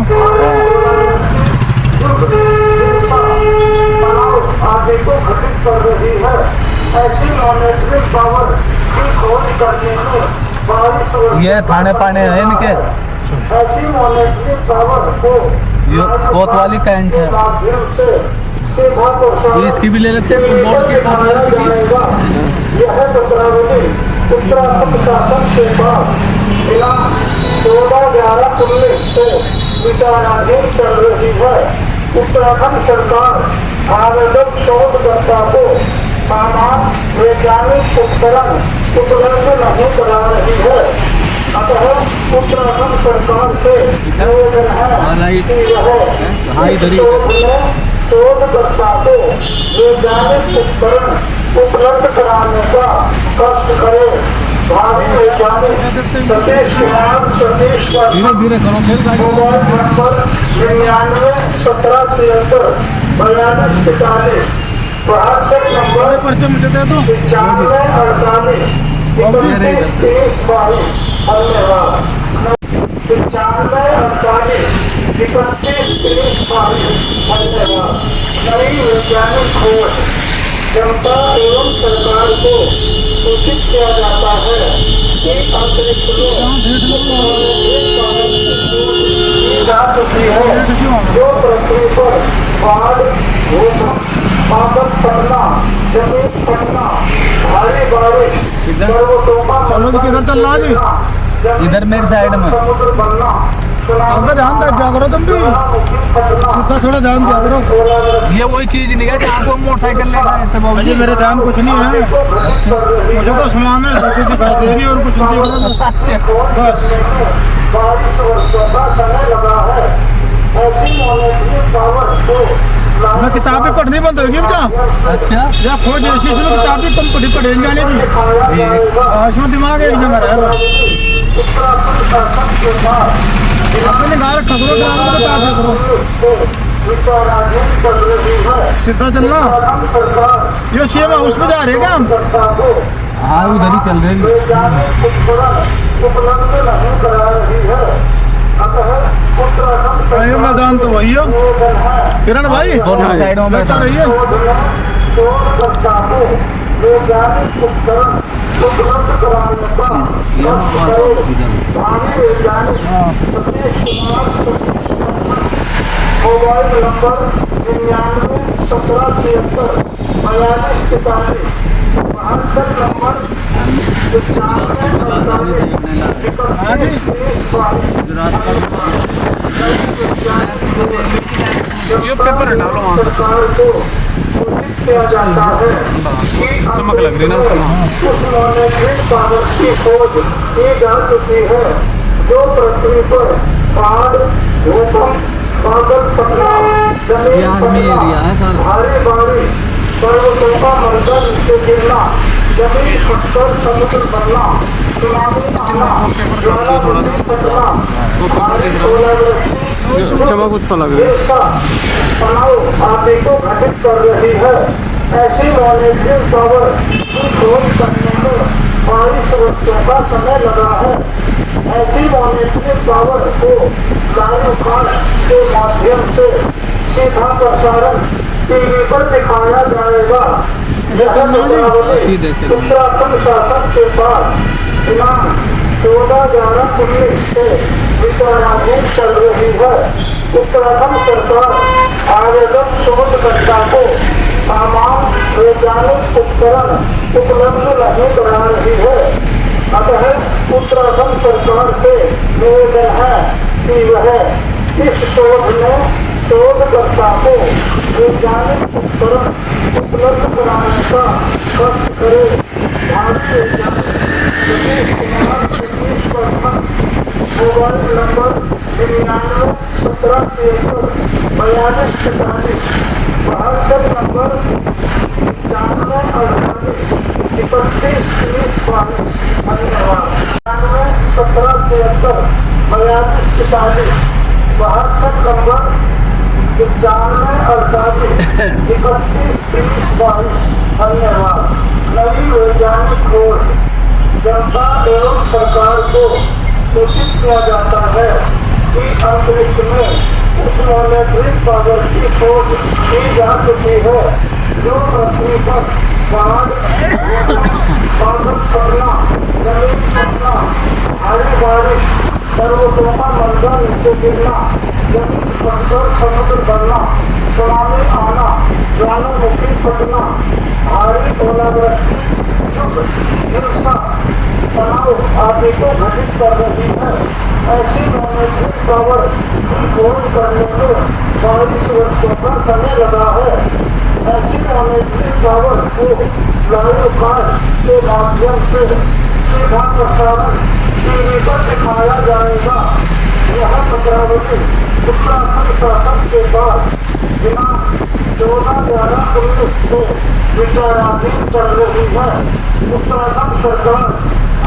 आदि को घटित कर रही है। ऐसी मॉनिटरिंग पावर की खोज करने में बारिश और ये थाने पाने हैं इनके, ऐसी मॉनिटरिंग पावर को ये कोतवाली कैंट है। माध्यम से सीधा प्रसारण इसकी भी ले लेते हैं बोर्ड की दिखाया जाएगा। यह पत्रावली उत्तराखंड शासन के पास दिनांक 14/11/19 से विचाराधीन चल रही है। उत्तराखंड सरकार आवेदक शोधकर्ता को सामान वैज्ञानिक उपकरण उपलब्ध नहीं करा रही है। अतः उत्तराखंड सरकार से निवेदन है कि वह हाँ, इधर ही शोध में शोधकर्ता को वैज्ञानिक उपकरण उपलब्ध कराने का कष्ट करे। भावी वैज्ञानिक सतीश कुमार सतीश धीरे धीरे करो फिर गाड़ी। मोबाइल नंबर 99177342 WhatsApp नंबर पर्चे मुझे दे दो। 9548313022। धन्यवाद। 9548313022। धन्यवाद। नई वैज्ञानिक खोज जनता एवं सरकार को सूचित किया जाता है कि अंतरिक्ष में की जा चुकी है, जो पृथ्वी पर बाढ़, भूकंप, पागल पड़ना, जमीन फटना, भारी बारिश, पर्वतों का चलो जी, किधर चल रहा जी? इधर मेरी साइड में। समुद्र बनना, अगर ध्यान दे दिया करो तुम भी, उसका थोड़ा ध्यान दिया करो। ये वही चीज नहीं है जहाँ को मोटरसाइकिल ले गए थे बाबू अजय मेरे ध्यान कुछ नहीं है, मुझे तो सामान है जैसे दिखाई दे रही है और कुछ नहीं हो रहा। बस बारिश वर्षों का समय लगा है। ऐसी मॉनिटरिंग पावर को मैं किताबें पढ़नी बंद होगी क्या? अच्छा या खोज ऐसी इसमें किताबें कम पढ़े जाने की इसमें दिमाग एक जगह रहेगा। उत्तराखंड शासन के पास अपने गाँव ठकरो ड्रामा बता करो, विचाराधीन चल रही है। सीधा चलना। उत्तराखंड सरकार ये सीएम हाउस में जा रहे हैं क्या हम? जनता को हाँ उधर ही चल रहे हैं। वैज्ञानिक उपकरण उपलब्ध नहीं करा रही है। अतः उत्तराखंड ये मैदान तो वही है। निवेदन है किरण भाई दोनों साइडों में बैठा रहिए। शोधकर्ता को वैज्ञानिक उपकरण उपलब्ध कराने का भावी वैज्ञानिक Satish Kumar mobile number 99177342 WhatsApp number ये पेपर हटा लो वहाँ से। सरकार को सूचित किया जाता है कि चमक लग रही ना उसमें। उस मॉनिटरिंग पावर की खोज की जा चुकी है, जो पृथ्वी पर बाढ़, भूकंप, पागल पड़ना, जमीन ये आर्मी फटना, एरिया है सारा। भारी बारिश, पर्वतों का मंडल से गिरना, जमीन फटकर समुद्र बनना, सुनामी आना, ज्वालामुखी फटना, भारी ओलावृष्टि, चमक कुछ तो लग रही है। हिंसा, तनाव आदि को घटित कर रही है। ऐसी मॉनिटरिंग पावर की खोज करने में 22 वर्षों का समय लगा है। ऐसी मॉनिटरिंग पावर को लाइव कास्ट के माध्यम से सीधा प्रसारण टीवी पर दिखाया जाएगा। यह पत्रावली उत्तराखंड शासन के पास दिनांक 14/11/19 से विचाराधीन चल रही है। उत्तराखंड सरकार आवेदक शोधकर्ता को सामान वैज्ञानिक उपकरण उपलब्ध नहीं करा रही है। अतः उत्तराखंड सरकार से निवेदन है कि वह इस शोध में शोधकर्ता को वैज्ञानिक उपकरण उपलब्ध कराने का कष्ट करे। भारतीय वैज्ञानिक Satish Kumar Satish Verma mobile number 99-1773-42-45 WhatsApp number 95-38-31-30-22 धन्यवाद। 99-1773-42-45 WhatsApp नंबर 95-38-31-30-22 धन्यवाद। नई वैज्ञानिक खोज जनता एवं सरकार को सूचित किया जाता है कि अंतरिक्ष में उस मॉनिटरिंग पावर की खोज की जा चुकी है जो पृथ्वी पर बाढ़, बादल फटना, जमीन फटना, भारी बारिश, पर्वतों का मंजर नीचे गिरना, जमीन फटकर समुद्र बनना, सुनामी आना, ज्वालामुखी फटना, भारी ओलावृष्टि, युद्ध, हिंसा, तनाव आदि को घटित कर रही है। ऐसी मॉनिटरिंग पावर की खोज करने में 22 वर्षों का समय लगा है। ऐसी मॉनिटरिंग पावर को लाइव कास्ट के माध्यम से सीधा प्रसारण टीवी पर दिखाया जाएगा। यह पत्रावली उत्तराखंड शासन के पास दिनांक 14/11/19 से विचाराधीन चल रही है। उत्तराखंड सरकार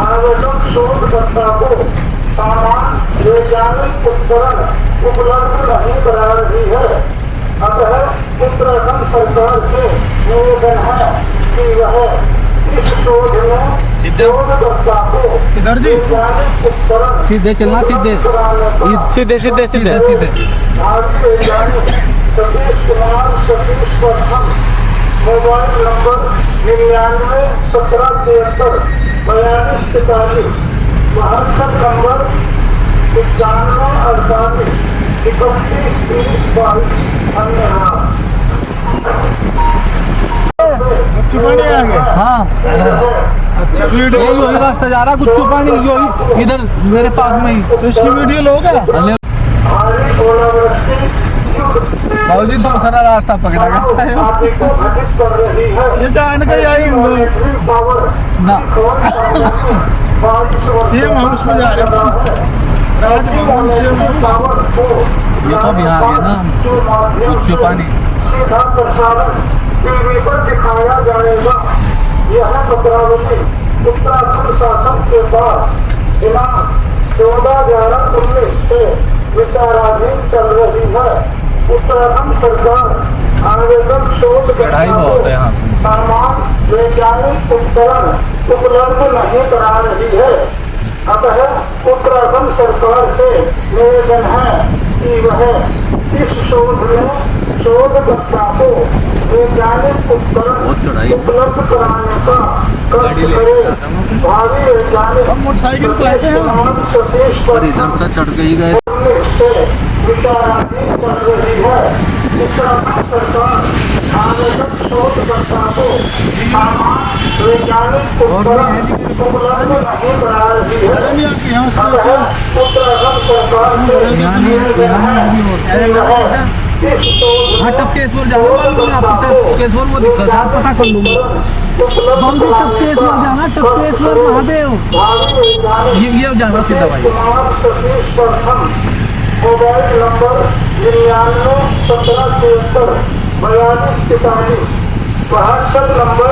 आवेदक शोधकर्ता को सामान वैज्ञानिक उपकरण उपलब्ध नहीं करा रही है। अतः उत्तराखंड सरकार से निवेदन है कि वह इस शोध में शोधकर्ता को इधर जी वैज्ञानिक उपकरण सीधे चलना, सीधे सीधे सीधे सीधे सीधे। भारतीय वैज्ञानिक Satish Kumar Satish Verma mobile number 99-1773-42-45 WhatsApp number 95-38-31-30-22 धन्यवाद। चुपाने आ गए। हाँ अच्छा वीडियो यही रास्ता जा रहा कुछ पानी यही इधर मेरे पास में ही। तो इसकी वीडियो लोगे? भारी ओलावृष्टि, बाबूजी दूसरा रास्ता पकड़ा गया आदि को घटित कर रही है। ये जान के आई मॉनिटरिंग पावर ना सेम हाउस में जा रहे थे। राजभवन सेम पावर को ये तो बिहार है ना कुछ पानी सीधा प्रसारण टीवी पर दिखाया जाएगा। यह पत्रावली उत्तराखंड शासन के पास दिनांक 14/11/19 से विचाराधीन चल रही है। उत्तराखंड सरकार आवेदक शोधकर्ता को सामान वैज्ञानिक उपकरण उपलब्ध नहीं करा रही है। अतः उत्तराखंड सरकार से निवेदन है कि वह इस शोध में शोधकर्ता को वैज्ञानिक उपकरण उपलब्ध कराने का कष्ट करे। भारी वैज्ञानिक हम मोटरसाइकिल पे आते हैं सतीश और इधर से चढ़ के ही गए। से विचाराधीन चल रही है। उत्तराखंड सरकार आवेदक शोधकर्ता को सामान वैज्ञानिक उपकरण उपलब्ध नहीं करा रही है। अतः उत्तराखंड सरकार से निवेदन है कि वह इस शोध हाँ टपकेश्वर जाऊंगा टपकेश्वर वो दिखा साथ पता कर लूंगा। टपकेश्वर जाना टपकेश्वर महादेव ये जाना सीधा भाई। मोबाइल नंबर 99-1773-42-45 WhatsApp नंबर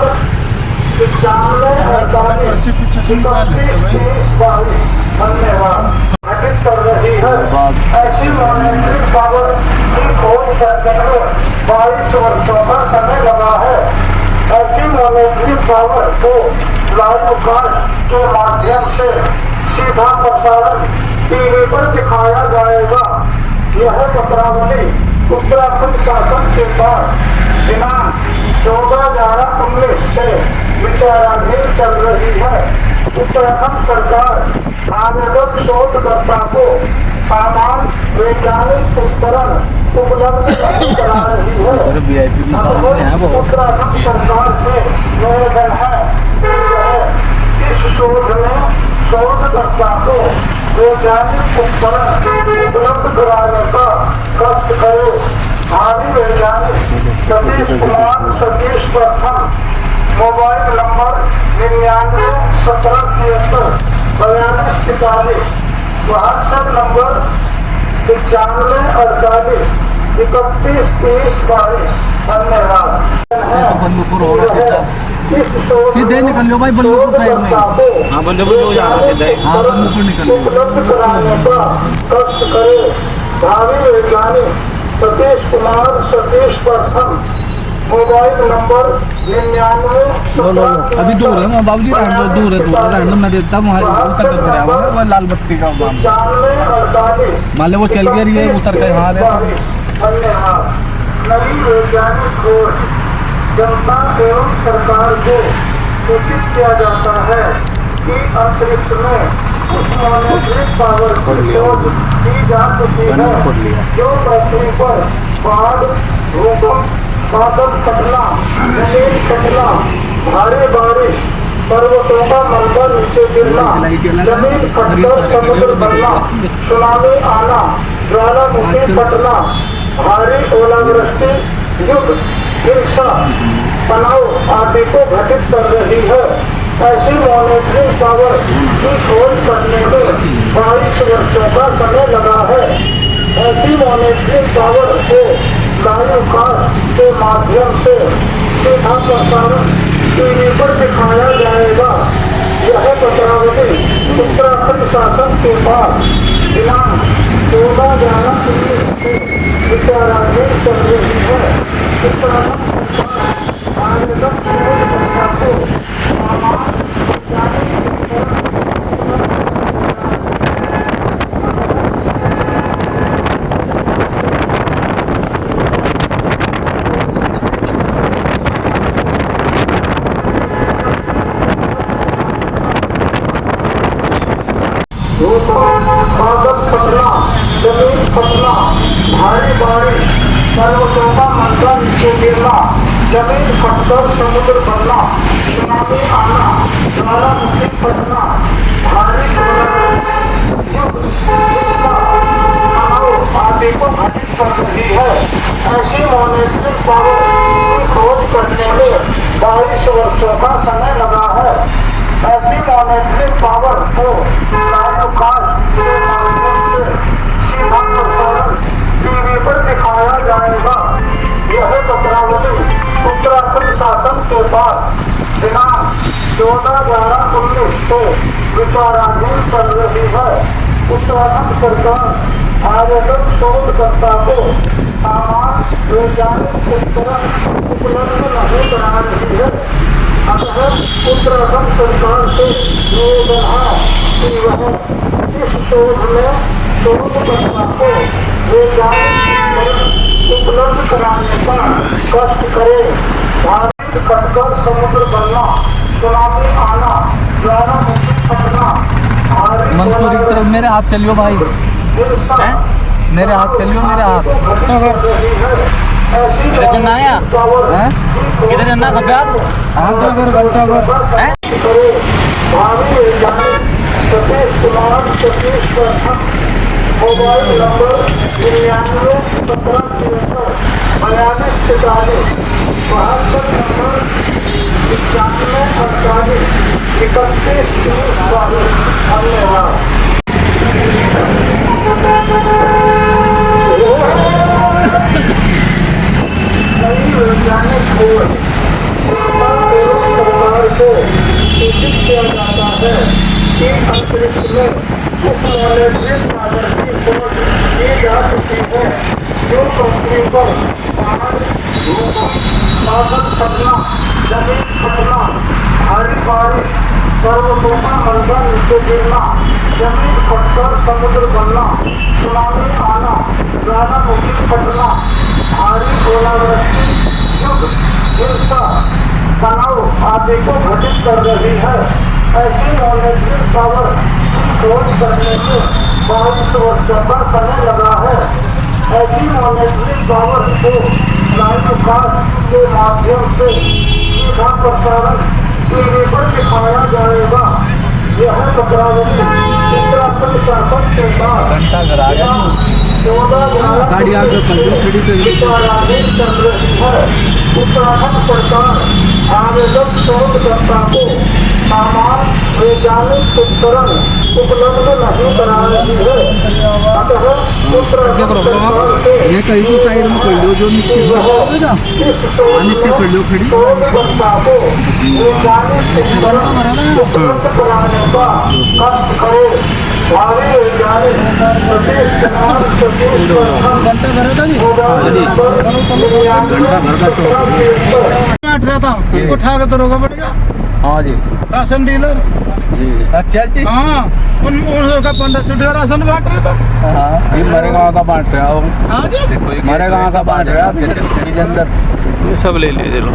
95-38-31-30-22 धन्यवाद। घटित कर रही है। ऐसी मॉनिटरिंग पावर की खोज करने में 22 वर्षों का समय लगा है। ऐसी मॉनिटरिंग पावर को लाइव कास्ट के माध्यम से सीधा प्रसारण टीवी पर दिखाया जाएगा। यह पत्रावली उत्तराखंड शासन के पास दिनांक 14/11/19 से विचाराधीन चल रही है। उत्तराखंड सरकार आवेदक शोधकर्ता को सामान वैज्ञानिक उपकरण उपलब्ध नहीं करा रही है। उत्तराखंड सरकार से निवेदन है कि वह इस शोध में शोधकर्ता को वैज्ञानिक उपकरण उपलब्ध कराने का कष्ट करे। भावी वैज्ञानिक सतीश कुमार सतीश प्रथम मोबाइल नंबर 9917734243, व्हाट्सएप नंबर 9548313022। धन्यवाद। बल्लूपुर होगा सीधे निकल लो भाई, बल्लूपुर साइड में। हाँ बल्लूपुर हो जा रहा है। हाँ बल्लूपुर निकल लो। उपलब्ध कराने का कष्ट करे। भावी वैज्ञानिक सतीश कुमार सतीश प्रथम मोबाइल नंबर 9917। अभी दूर है ना बाबूजी, दूर है मैं देता हूँ उतर कर खड़े आऊंगा। वो लाल बत्ती का मान लो वो चल गया है, उतर कर हाल है। धन्यवाद। नई वैज्ञानिक खोज जनता एवं सरकार को सूचित किया जाता है कि अंतरिक्ष में उष्मागतिक पावर की खोज की जा चुकी है, जो पृथ्वी पर बाढ़, भूकंप, बादल फटना, जमीन फटना, भारी बारिश, पर्वतों का मलबा नीचे गिरना, जमीन फटकर समुद्र बनना, सुनामी आना, ज्वालामुखी फटना, भारी ओलावृष्टि, युद्ध, हिंसा, तनाव आदि को घटित कर रही है। ऐसी मॉनिटरिंग पावर की खोज करने में 22 वर्षों का समय लगा है। ऐसी मॉनिटरिंग पावर को लाइवकास्ट के माध्यम से सीधा प्रसारण टीवी पर दिखाया जाएगा। यह पत्रावली उत्तराखंड शासन के पास दिनांक 14/11/19 से विचाराधीन चल रही है। उत्तराखंड सरकार आवेदक शोधकर्ता को सामान वैज्ञानिक बादल फटना, जमीन फटना, भारी बारिश, पर्वतों का मलबा नीचे गिरना, जमीन फटकर समुद्र बनना, सुनामी आना, ज्वालामुखी फटना, भारी तनाव आदि को घटित कर रही है। ऐसी मॉनिटरिंग पावर की खोज करने में 22 वर्षों का समय लगा है। ऐसी मॉनिटरिंग पावर को लाइवकास्ट के माध्यम से सीधा प्रसारण टीवी पर दिखाया जाएगा। यह पत्रावली उत्तराखंड शासन के पास दिनांक 14/11/19 से विचाराधीन चल रही है। उत्तराखंड सरकार आवेदक शोधकर्ता को सामान वैज्ञानिक उपकरण उपलब्ध नहीं करा रही है। उत्तराखंड सरकार से निवेदन है कि वह इस शोध में शोधकर्ता को वैज्ञानिक उपलब्ध कराने का कष्ट करे। भारत फटकर समुद्र बनना, सुनामी आना, ज्वालामुखी फटना, मंसूरी की तरफ मेरे हाथ चलियो भाई, मेरे हाथ चलियो, मेरे हाथ किधर चलना है यार? किधर चलना है? भावी वैज्ञानिक सतीश कुमार सतीश प्रथम मोबाइल नंबर 9917734243, व्हाट्सएप नंबर 9548313022। धन्यवाद। नई वैज्ञानिक खोज सरकार को सूचित किया जाता है कि अंतरिक्ष में उष्मागतिक पावर की खोज की जा चुकी है, जो पृथ्वी पर बाढ़, भूकंप, बादल फटना, जमीन फटना, भारी बारिश, पर्वतों का मलबा नीचे गिरना, जमीन फटकर समुद्र बनना, सुनामी आना, ज्वालामुखी फटना, भारी ओलावृष्टि, युद्ध, हिंसा, तनाव आदि को घटित कर रही है। ऐसी मॉनिटरिंग पावर खोज करने में 22 वर्षों का समय लगा है। ऐसी मॉनिटरिंग पावर को लाइवकास्ट के माध्यम से सीधा प्रसारण टीवी पर दिखाया जाएगा। यह पत्रावली उत्तराखंड शासन के बाद घंटा घर आ गया। 14 गाड़ी आगे खड़ी चल रही है। उत्तराखंड सरकार आवेदक शोधकर्ता को सामान वैज्ञानिक उपकरण उपलब्ध नहीं करा रही है। अतः उत्तराखंड सरकार से ये कहीं तो साइड में पड़ लो जो नीचे नीचे पड़ लो खड़ी शोधकर्ता को वैज्ञानिक उपकरण उपलब्ध कराने का कष्ट करे। भावी वैज्ञानिक सतीश कुमार सतीश घंटा घर था जी घंटा घर का चौक बैठ रहा था उनको उठा के तो रोका पड़ेगा। हाँ जी राशन डीलर जी अच्छा जी हाँ उन का 15 चुटिया राशन बांट रहे थे। हाँ ये मेरे गाँव का बांट रहा हूँ हाँ जी मेरे गाँव का बांट रहा है अंदर ये सब ले लीजिए लो।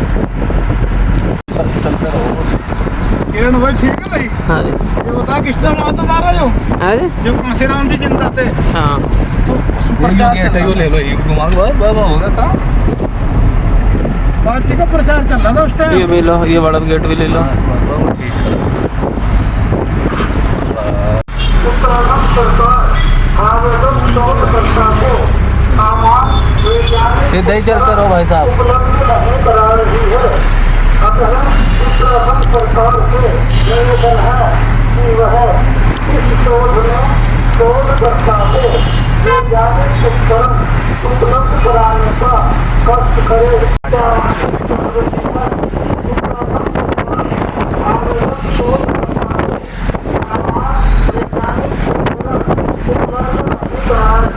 चलते रहो। किरण भाई ठीक है भाई हाँ जी ये बता किसने वहाँ तुम्हारा जो हाँ जी जो कांसीराम जी जिंदा थे हाँ तो उस प्रचार चल रहा ले लो एक घुमा बाबा होगा का पार्टी का प्रचार चल रहा था उस ये टाइम। भी लो, ये बड़ा गेट भी ले लो। उत्तराखंड सरकार आवेदक शोधकर्ता को सामान वैज्ञानिक सीधा ही चलते रहो भाई साहब। उपलब्ध नहीं करा रही है। अतः उत्तराखंड सरकार से निवेदन है कि वह इस शोध में शोधकर्ता को वैज्ञानिक उपकरण उपलब्ध कराने का कष्ट करे। आवेदक शोधकर्ता को सामान वैज्ञानिक उपकरण उपलब्ध नहीं करा रही है।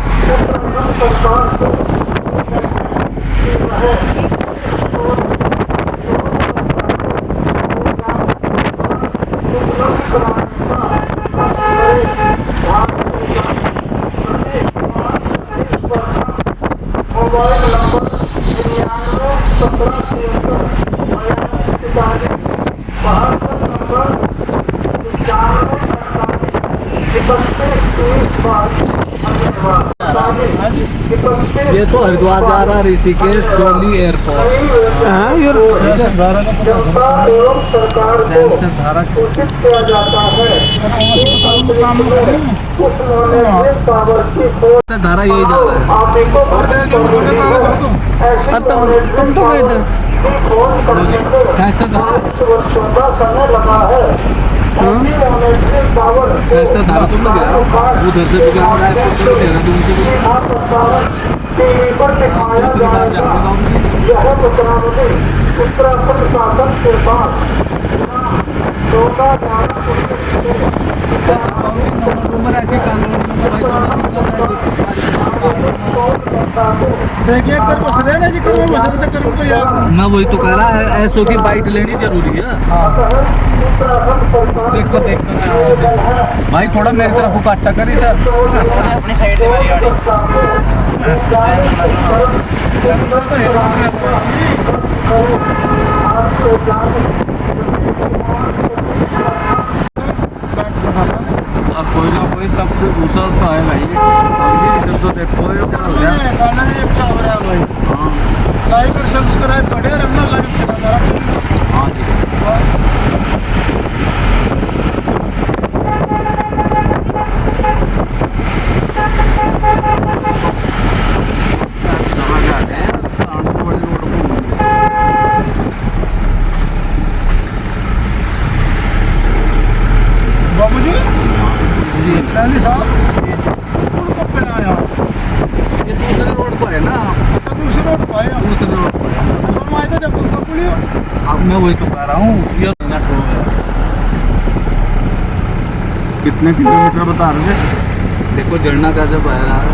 अतः उत्तराखंड सरकार से मोबाइल नंबर 99 ये तो हरिद्वार जा रहा ऋषिकेश दिल्ली एयरपोर्ट। हाँ ये जनता एवं सरकार को सेंसर धारा सूचित किया जाता है कि अंतरिक्ष में उस मॉनिटरिंग पावर की खोज धारा यही जा रहा है। आप को भरने कर रही है। ऐसी मॉनिटरिंग पावर की खोज करने में सेंसर धारा 5 वर्षों का समय लगा है। ऐसी मॉनिटरिंग पावर सेंसर धारा तुम लोग गया उधर से बिगड़ रहा है तो देहरादून से सीधा प्रसारण टीवी पर दिखाया जाएगा। यह पत्रावली उत्तराखंड शासन के बाद 14 नंबर ऐसी कानून देखिए कर बस रहे ना जी कर बस रहे कर उनको याद मैं वही तो कह रहा है ऐसो की बाइट लेनी जरूरी है। देखो देखो भाई थोड़ा मेरी तरफ को काटा करी सर अपनी साइड से मेरी गाड़ी अब कोई ना कोई सबसे दूसरा तो आएगा ही इधर तो देखो ये क्या हो गया। गाना ये क्या हो रहा है भाई हाँ लाइक और सब्सक्राइब बढ़े रहना लाइव चला जा रहा है। हाँ जी कहाँ जा रहे हैं साउंड वाली रोड को बाबू जी जी लाली साहब कब पे आया ये दूसरे रोड को है ना अच्छा दूसरे रोड पे आया दूसरे रोड को है। हम आए थे जब तक सब पुलियो अब मैं वही तो कह रहा हूँ ये मिनट हो गया। कितने किलोमीटर बता रहे थे देखो झरना कैसे बह रहा है।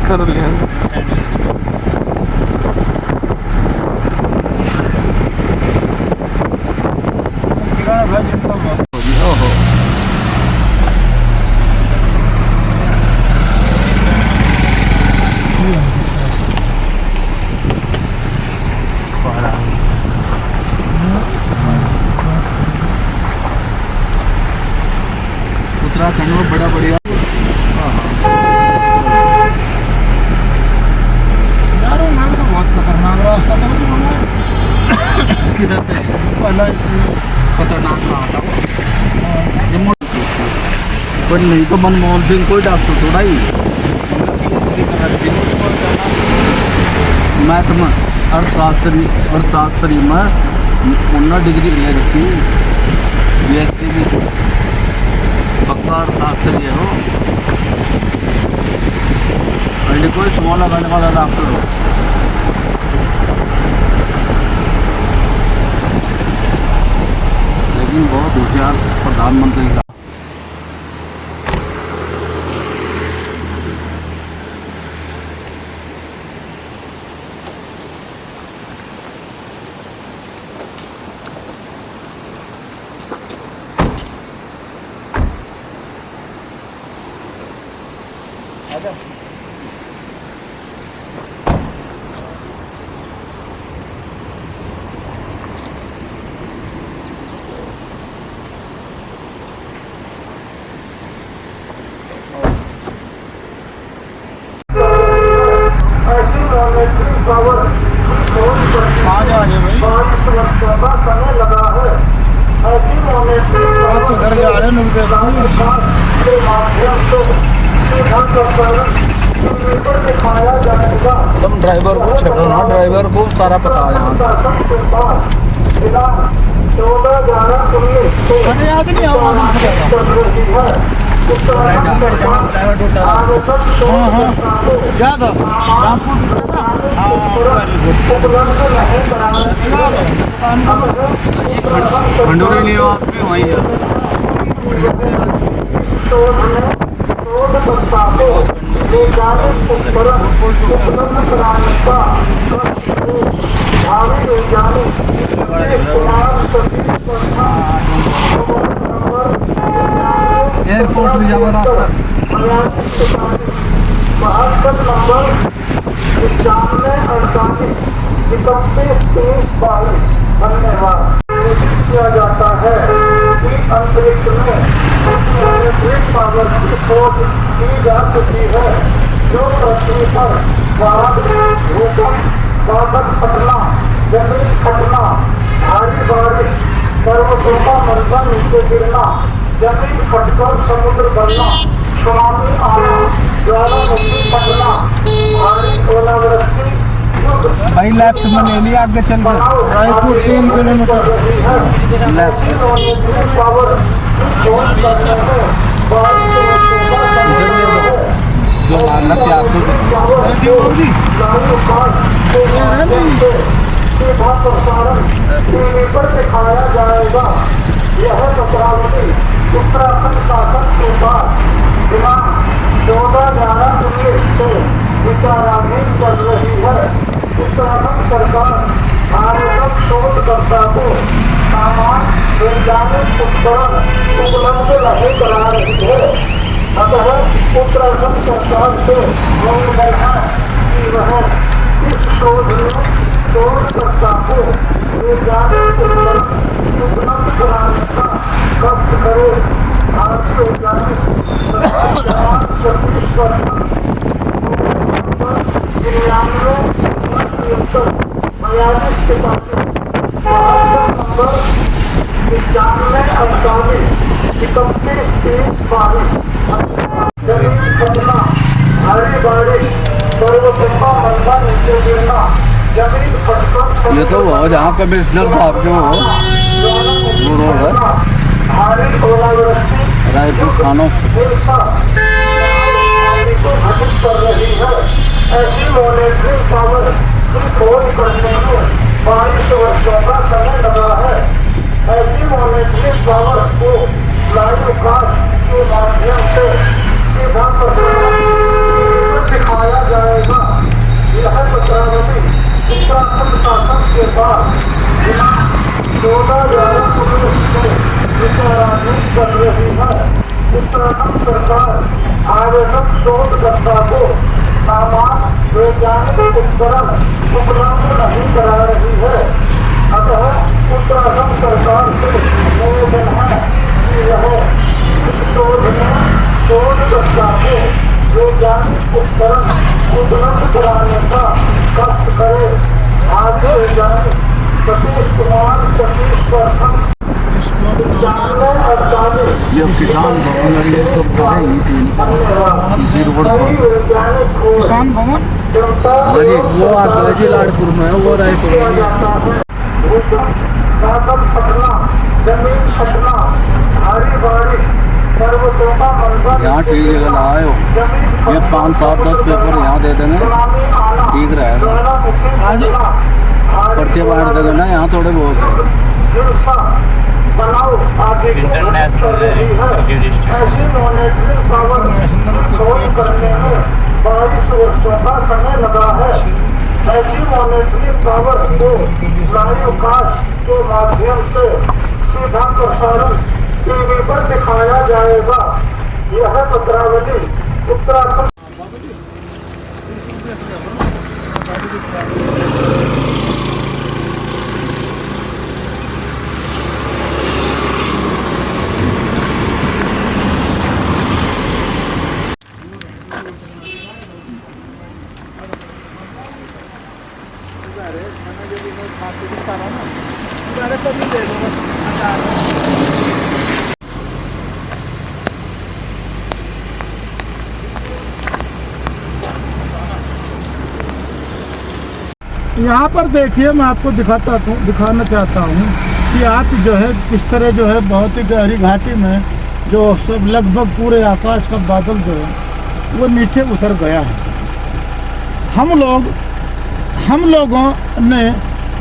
कर लिया गाना भाई जिंदा हुआ ओहो बड़ा बढ़िया। यार वो नाम तो बहुत खतरनाक रास्ता था जो हमारा किधर से पहला खतरनाक रहा था वो। ये पर नहीं तो मनमोहन सिंह कोई डॉक्टर थोड़ा ही मैथ में अर्थशास्त्री में 19 डिग्री ले रखी व्यक्ति भी पक्का अर्थशास्त्री है वो। पहले कोई सुबह लगाने वाला डॉक्टर हो। लेकिन बहुत होशियार प्रधानमंत्री का। ऐसी मॉनेटरी पावर आज आ गए भाई 22 वर्षों का समय लगा है। ऐसी मॉनेटरी आप तो घर जा रहे हैं नुकते के माध्यम से सीधा प्रसारण पेपर दिखाया जाएगा। तुम ड्राइवर को छोड़ो ना, ड्राइवर को सारा पता है यहाँ। शासन के पास दिनांक 14/11/19 को अरे याद नहीं आओ चल रही है। उत्तराखंड सरकार आवश्यक हाँ हाँ याद हो रामपुर उपलब्ध नहीं कराने खंडोरी निवास भी वही है। शोध में शोधकर्ता को वैज्ञानिक उपकरण उपलब्ध कराने का भावी वैज्ञानिक कुमार सतीश वर्मा एयरपोर्ट भी जावा रास्ता। 72 नंबर 95 38 31 22 धन्यवाद। सूचित किया जाता है कि अंतरिक्ष में इलेक्ट्रिक पावर की खोज की जा चुकी है जो पृथ्वी पर बाढ़, भूकंप, बादल फटना, जमीन फटना, भारी बारिश, पर्वतों का मलबा नीचे गिरना, जमीन फटकर समुद्र बनना, सुनामी आना, ज्वालामुखी फटना, भारी ओलावृष्टि, युद्ध भाई लेफ्ट में ले लिया, आगे चल रहे। रायपुर 3 किलोमीटर जो मानना से आपको सीधा प्रसारण टीवी पर दिखाया जाएगा। यह पत्रावली उत्तराखंड शासन के पास दिनांक 14/11/19 से विचाराधीन चल रही है। उत्तराखंड सरकार आवेदक शोधकर्ता को सामान वैज्ञानिक उपकरण उपलब्ध नहीं करा रही है। अतः उत्तराखंड सरकार से निवेदन है कि वह इस शोध में शोधकर्ता को वैज्ञानिक उपकरण उपलब्ध कराने का कष्ट करे। भारतीय वैज्ञानिक सतीश वर्मा 99 72 नंबर 95 38 31 22 जमीन फटना, भारी बारिश, पर्वतों का मलबा नीचे गिरना, जमीन फटकर ये तो वो जहाँ कमिश्नर साहब के वो रोड है भारी ओलावृष्टि रायपुर खानों। को घटित कर रही है। ऐसी मॉनेटरी पावर की खोज करने में 22 वर्षों का समय लगा है। ऐसी मॉनेटरी पावर को लाइव कास्ट के माध्यम से सीधा प्रसारण दिखाया जाएगा। यह पत्रावली उत्तराखंड शासन के पास दिनांक 14/11/19 से विचाराधीन चल रही है। उत्तराखंड सरकार आवेदक शोधकर्ता को सामान वैज्ञानिक उपकरण उपलब्ध नहीं करा रही है। अतः उत्तराखंड सरकार से निवेदन है कि यह इस शोध में शोध दस्ता को वैज्ञानिक उपकरण उपलब्ध कराने का कष्ट करे। आगे वैज्ञानिक सतीश कुमार सतीश प्रथम ये किसान भवन है, ये सब करेंगी इसी रोड पर। किसान भवन हाँ जी, वो जी लाडपुर में है, वो रायपुर में है। जमीन फटना, भारी बारिश, पर्वतों का मंजर, यहाँ ठीक जगह लगाए हो, ये 5, 7, 10 पेपर यहाँ दे देंगे, ठीक रहेगा। पर्चे बांट देंगे ना, यहाँ थोड़े बहुत है। इंटरनेशनल ऐसी मॉनिटरिंग पावर सोच करने में 22 वर्षों का समय लगा है। ऐसी मॉनिटरिंग पावर को लाइवकास्ट के माध्यम से सीधा प्रसारण टीवी पर दिखाया जाएगा। यह पत्रावली उत्तराखंड यहाँ पर देखिए, मैं आपको दिखाना चाहता हूँ कि आप जो है किस तरह जो है बहुत ही गहरी घाटी में जो सब लगभग पूरे आकाश का बादल जो है वो नीचे उतर गया है। हम लोगों ने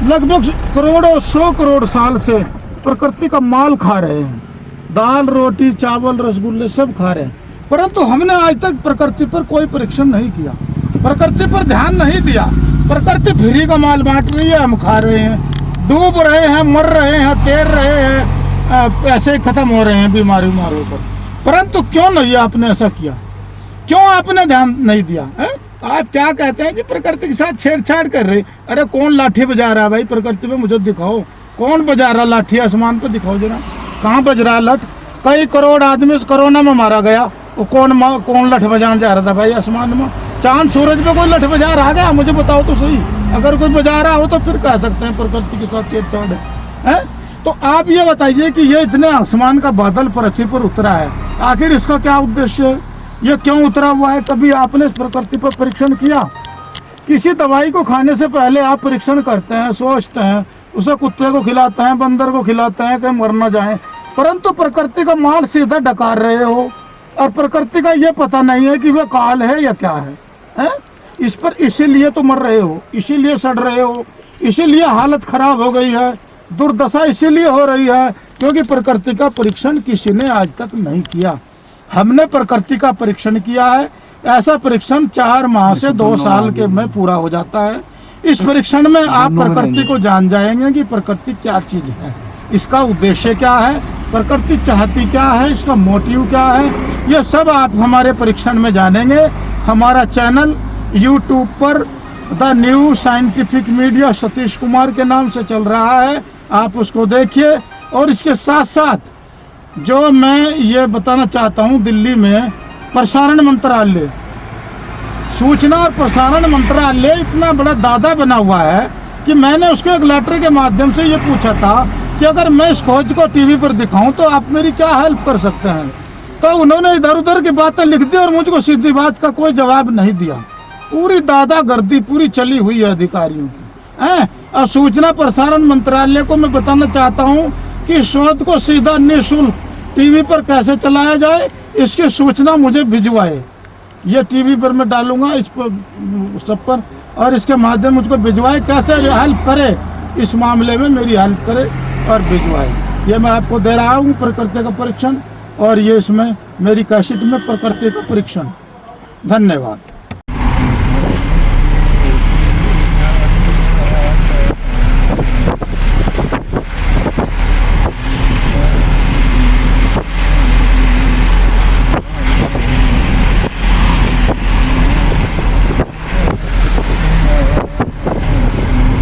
लगभग करोड़ों 100 करोड़ साल से प्रकृति का माल खा रहे हैं, दाल रोटी चावल रसगुल्ले सब खा रहे हैं, परंतु हमने आज तक प्रकृति पर कोई परीक्षण नहीं किया, प्रकृति पर ध्यान नहीं दिया। प्रकृति फ्री का माल बांट रही है, हम खा रहे हैं, डूब रहे हैं, मर रहे हैं, तैर रहे हैं, ऐसे ही खत्म हो रहे हैं बीमारी पर। परंतु क्यों नहीं आपने ऐसा किया, क्यों आपने ध्यान नहीं दिया है? आप क्या कहते हैं कि प्रकृति के साथ छेड़छाड़ कर रहे। अरे कौन लाठी बजा रहा है भाई प्रकृति में, मुझे दिखाओ कौन बजा रहा लाठी, आसमान पर दिखाओ जरा, कहाँ बज रहा लठ? कई करोड़ आदमी इस कोरोना में मारा गया, वो कौन लठ बजाने जा रहा था भाई आसमान में? चांद सूरज पे कोई लठ बजा रहा गया? मुझे बताओ तो सही। अगर कोई बजा रहा हो तो फिर कह सकते हैं प्रकृति के साथ छेड़छाड़ है। तो आप ये बताइए कि ये इतने आसमान का बादल पृथ्वी पर उतरा है, आखिर इसका क्या उद्देश्य है? ये क्यों उतरा हुआ है? कभी आपने इस प्रकृति पर परीक्षण किया? किसी दवाई को खाने से पहले आप परीक्षण करते हैं, सोचते हैं, उसे कुत्ते को खिलाते हैं, बंदर को खिलाते हैं कि मर न जाए, परंतु प्रकृति का माल सीधा डकार रहे हो और प्रकृति का ये पता नहीं है कि वह काल है या क्या है? इस पर इसीलिए तो मर रहे हो, इसीलिए सड़ रहे हो, इसीलिए हालत खराब हो गई है, दुर्दशा इसीलिए हो रही है क्योंकि प्रकृति का परीक्षण किसी ने आज तक नहीं किया। हमने प्रकृति का परीक्षण किया है। ऐसा परीक्षण 4 माह से 2 साल के में पूरा हो जाता है। इस परीक्षण में आप प्रकृति को जान जाएंगे कि प्रकृति क्या चीज है, इसका उद्देश्य क्या है, प्रकृति चाहती क्या है, इसका मोटिव क्या है, ये सब आप हमारे परीक्षण में जानेंगे। हमारा चैनल YouTube पर the new scientific media Satish Kumar के नाम से चल रहा है, आप उसको देखिए। और इसके साथ साथ जो मैं ये बताना चाहता हूँ, दिल्ली में प्रसारण मंत्रालय, सूचना और प्रसारण मंत्रालय इतना बड़ा दादा बना हुआ है कि मैंने उसको एक लेटर के माध्यम से ये पूछा था कि अगर मैं इस खोज को टीवी पर दिखाऊं तो आप मेरी क्या हेल्प कर सकते हैं। तो उन्होंने इधर उधर की बातें लिख दी और मुझको सीधी बात का कोई जवाब नहीं दिया। पूरी दादागिरी पूरी चली हुई है अधिकारियों की है। अब सूचना प्रसारण मंत्रालय को मैं बताना चाहता हूँ कि शोध को सीधा निःशुल्क टीवी पर कैसे चलाया जाए, इसकी सूचना मुझे भिजवाए। ये टीवी पर मैं डालूंगा इस पर सब पर, और इसके माध्यम मुझको भिजवाए, कैसे हेल्प करे इस मामले में, मेरी हेल्प करे और भिजवाए। ये मैं आपको दे रहा हूँ प्रकृति का परीक्षण, और ये इसमें मेरी कैसेट में प्रकृति का परीक्षण। धन्यवाद।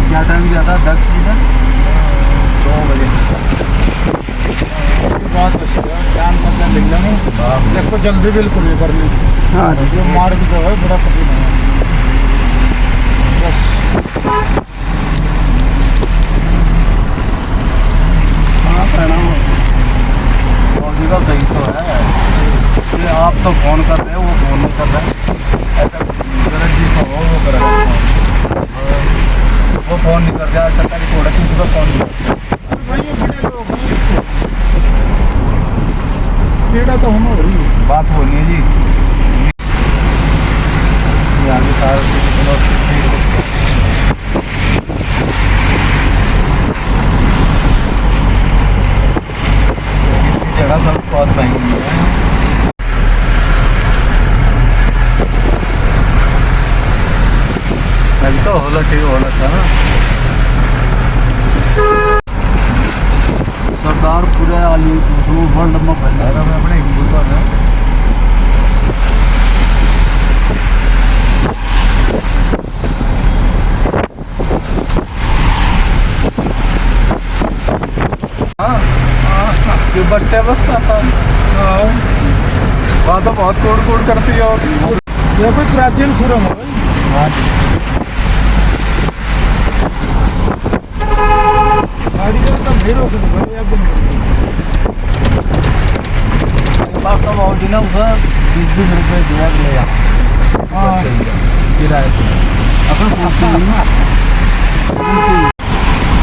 क्या टाइम दिया था? 10 बजे 2 बजे। बहुत अच्छा, जान पहचान लिख लेंगे। जल्दी बिल्कुल नहीं करनी। हाँ जी ये मार्ग जो है बड़ा कठिन है। बस हाँ प्रणाम। मोदी का सही तो है कि आप तो फोन कर रहे हो, वो फोन नहीं कर रहा है। ऐसा गलत चीज़ हो वो करेगा वो फोन नहीं कर रहा। ऐसा कि थोड़ा किसी को फोन नहीं कर रहा। भाई ये बड़े लोग हैं, पीड़ा तो हम हो रही है। बात होनी है जी। ये आगे सारे जगह सब बहुत महंगी है। अभी तो होला चाहिए, होला था ना। सरकार पूरे आली वर्ल्ड में पहले अपने हिंदुत्व है। क्यों बचते हैं बस। वहाँ तो बहुत कोड़ कोड़ करती है। ये कोई प्राचीन सुरंग है भाई। गाड़ी का तो भीड़ हो गई भाई एकदम। बात तो बहुत दिन उसका 20-20 रुपये दिया ले यहाँ। हाँ किराए पे अपन पूछते नहीं ना।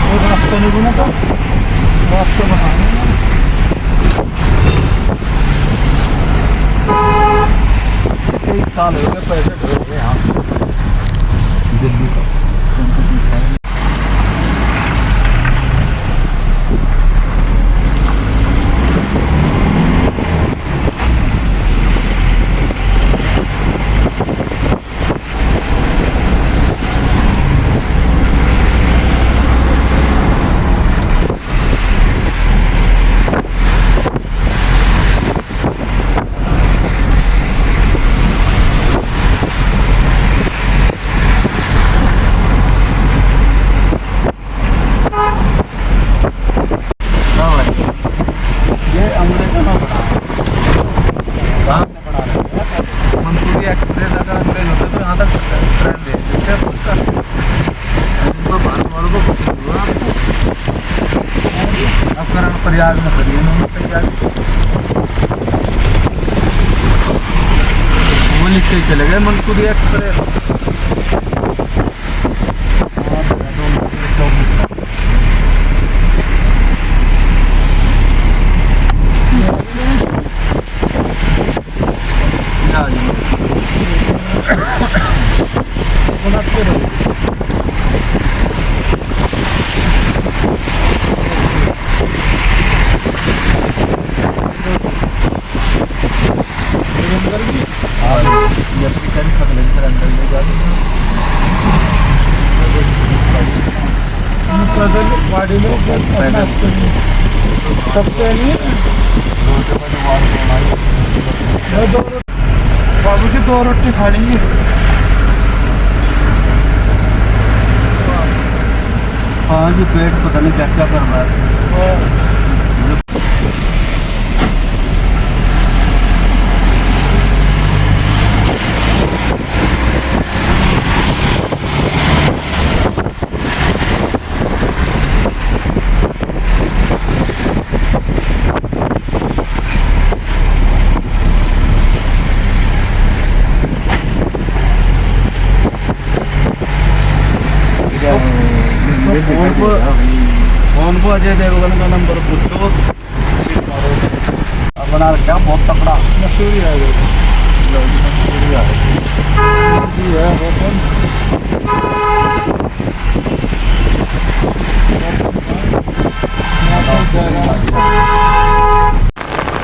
वो रास्ता नहीं बना था, रास्ता बनाने में। कई साल हो गए पैसे ढोल गए यहाँ दिल्ली का। ये अमेरिका में बना है। कहाँ पे बना रहे हैं? मंसूरी एक्सप्रेस अगर अंग्रेज होते तो यहाँ तक ट्रेन दे देते पक्का। उनको भारत वालों को कुछ नहीं हुआ। अब करण प्रयाग में करिए उन्होंने तैयारी। वो लिख के चले गए मंसूरी एक्सप्रेस। ये अपनी करी खतरे से अंदर ले जाते हैं। गाड़ी में सबके लिए बाबू जी 2 रोटी खा लेंगे। हाँ जी पेट पता नहीं क्या क्या कर रहा है। फोन को अजय देवगन का नंबर पूछो। अपना क्या बहुत तकड़ा मसूरी आ गई मसूरी आ गई। जी है रोशन।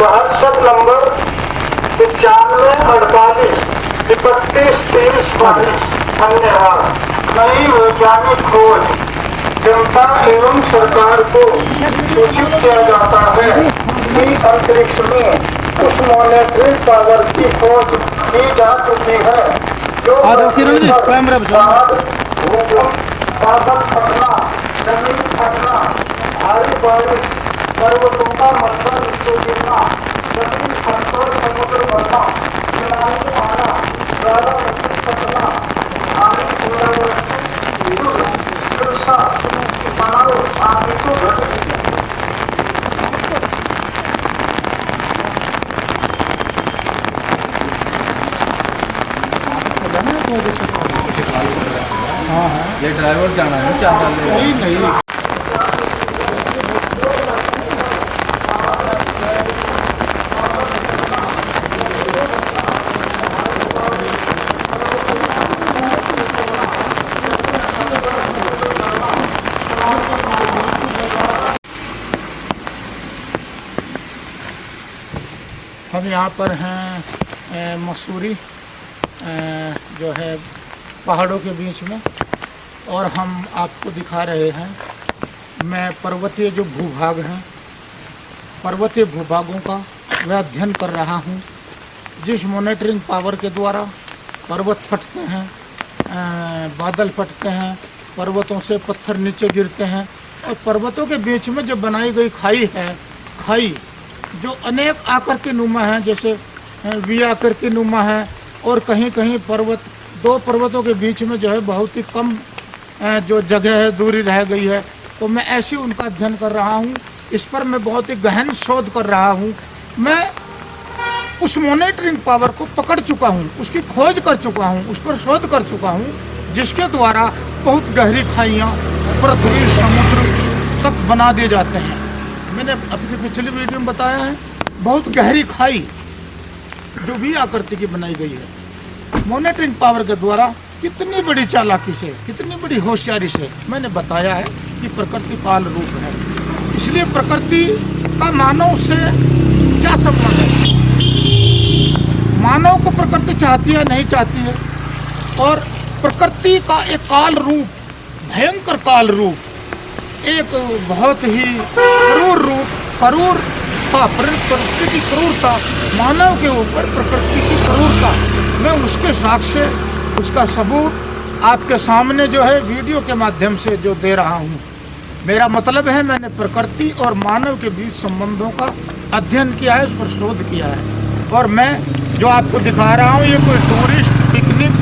WhatsApp नंबर 9548 31 धन्यवाद। नई वैज्ञानिक खोज जनता एवं सरकार को सूचित किया जाता है कि अंतरिक्ष में उस मॉनिटरिंग पावर की खोज की जा चुकी है जो किरण जी, कैमरा पे चलो। भूकंप, बादल फटना, जमीन फटना, भारी बारिश, पर्वतों का मंथन नीचे गिरना जमीन समतल समुद्र बनना, सुनामी आना, ज्वालामुखी फटना, आने ओलावृष्टि, वर्षा, बाढ़ आदि को घटित ये ड्राइवर जाना है 4 साल नहीं नहीं हम यहाँ पर हैं मसूरी जो है पहाड़ों के बीच में, और हम आपको दिखा रहे हैं मैं पर्वतीय जो भूभाग हैं, पर्वतीय भूभागों का मैं अध्ययन कर रहा हूँ। जिस मॉनिटरिंग पावर के द्वारा पर्वत फटते हैं, बादल फटते हैं, पर्वतों से पत्थर नीचे गिरते हैं, और पर्वतों के बीच में जो बनाई गई खाई है, खाई जो अनेक आकृति नुमा है, जैसे वी आकृति नुमा है, और कहीं कहीं पर्वत, दो पर्वतों के बीच में जो है बहुत ही कम जो जगह है, दूरी रह गई है, तो मैं ऐसे उनका अध्ययन कर रहा हूँ। इस पर मैं बहुत ही गहन शोध कर रहा हूँ। मैं उस मॉनिटरिंग पावर को पकड़ चुका हूँ, उसकी खोज कर चुका हूँ, उस पर शोध कर चुका हूँ, जिसके द्वारा बहुत गहरी खाइयाँ पृथ्वी समुद्र तक बना दिए जाते हैं। मैंने अपनी पिछली वीडियो में बताया है, बहुत गहरी खाई जो भी आकृति की बनाई गई है मॉनिटरिंग पावर के द्वारा, कितनी बड़ी चालाकी से, कितनी बड़ी होशियारी से मैंने बताया है कि प्रकृति काल रूप है। इसलिए प्रकृति का मानव से क्या संबंध है? मानव को प्रकृति चाहती है, नहीं चाहती है, और प्रकृति का एक काल रूप, भयंकर काल रूप, एक बहुत ही क्रूर रूप, क्रूर था, प्रकृति की क्रूरता, मानव के ऊपर प्रकृति की क्रूरता, मैं उसके साक्ष्य, उसका सबूत आपके सामने जो है वीडियो के माध्यम से जो दे रहा हूँ। मेरा मतलब है, मैंने प्रकृति और मानव के बीच संबंधों का अध्ययन किया है, उस पर शोध किया है, और मैं जो आपको दिखा रहा हूँ, ये कोई टूरिस्ट पिकनिक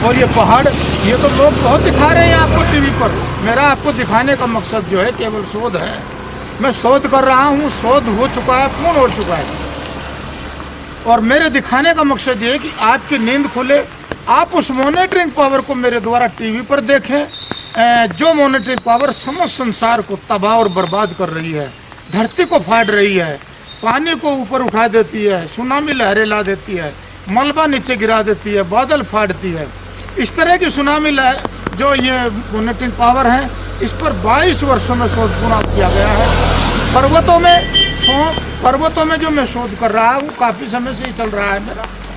और ये पहाड़, ये तो लोग बहुत दिखा रहे हैं आपको टीवी पर। मेरा आपको दिखाने का मकसद जो है केवल शोध है। मैं शोध कर रहा हूँ, शोध हो चुका है, पूर्ण हो चुका है, और मेरे दिखाने का मकसद ये है कि आपकी नींद खुले, आप उस मॉनिटरिंग पावर को मेरे द्वारा टीवी पर देखें, जो मॉनिटरिंग पावर समस्त संसार को तबाह और बर्बाद कर रही है, धरती को फाड़ रही है, पानी को ऊपर उठा देती है, सुनामी लहरें ला देती है, मलबा नीचे गिरा देती है, बादल फाड़ती है। इस तरह की सुनामी लहर जो ये मॉनिटरिंग पावर है, इस पर 22 वर्षों में शोध पूरा किया गया है। पर्वतों में जो मैं शोध कर रहा हूँ, काफ़ी समय से ही चल रहा है।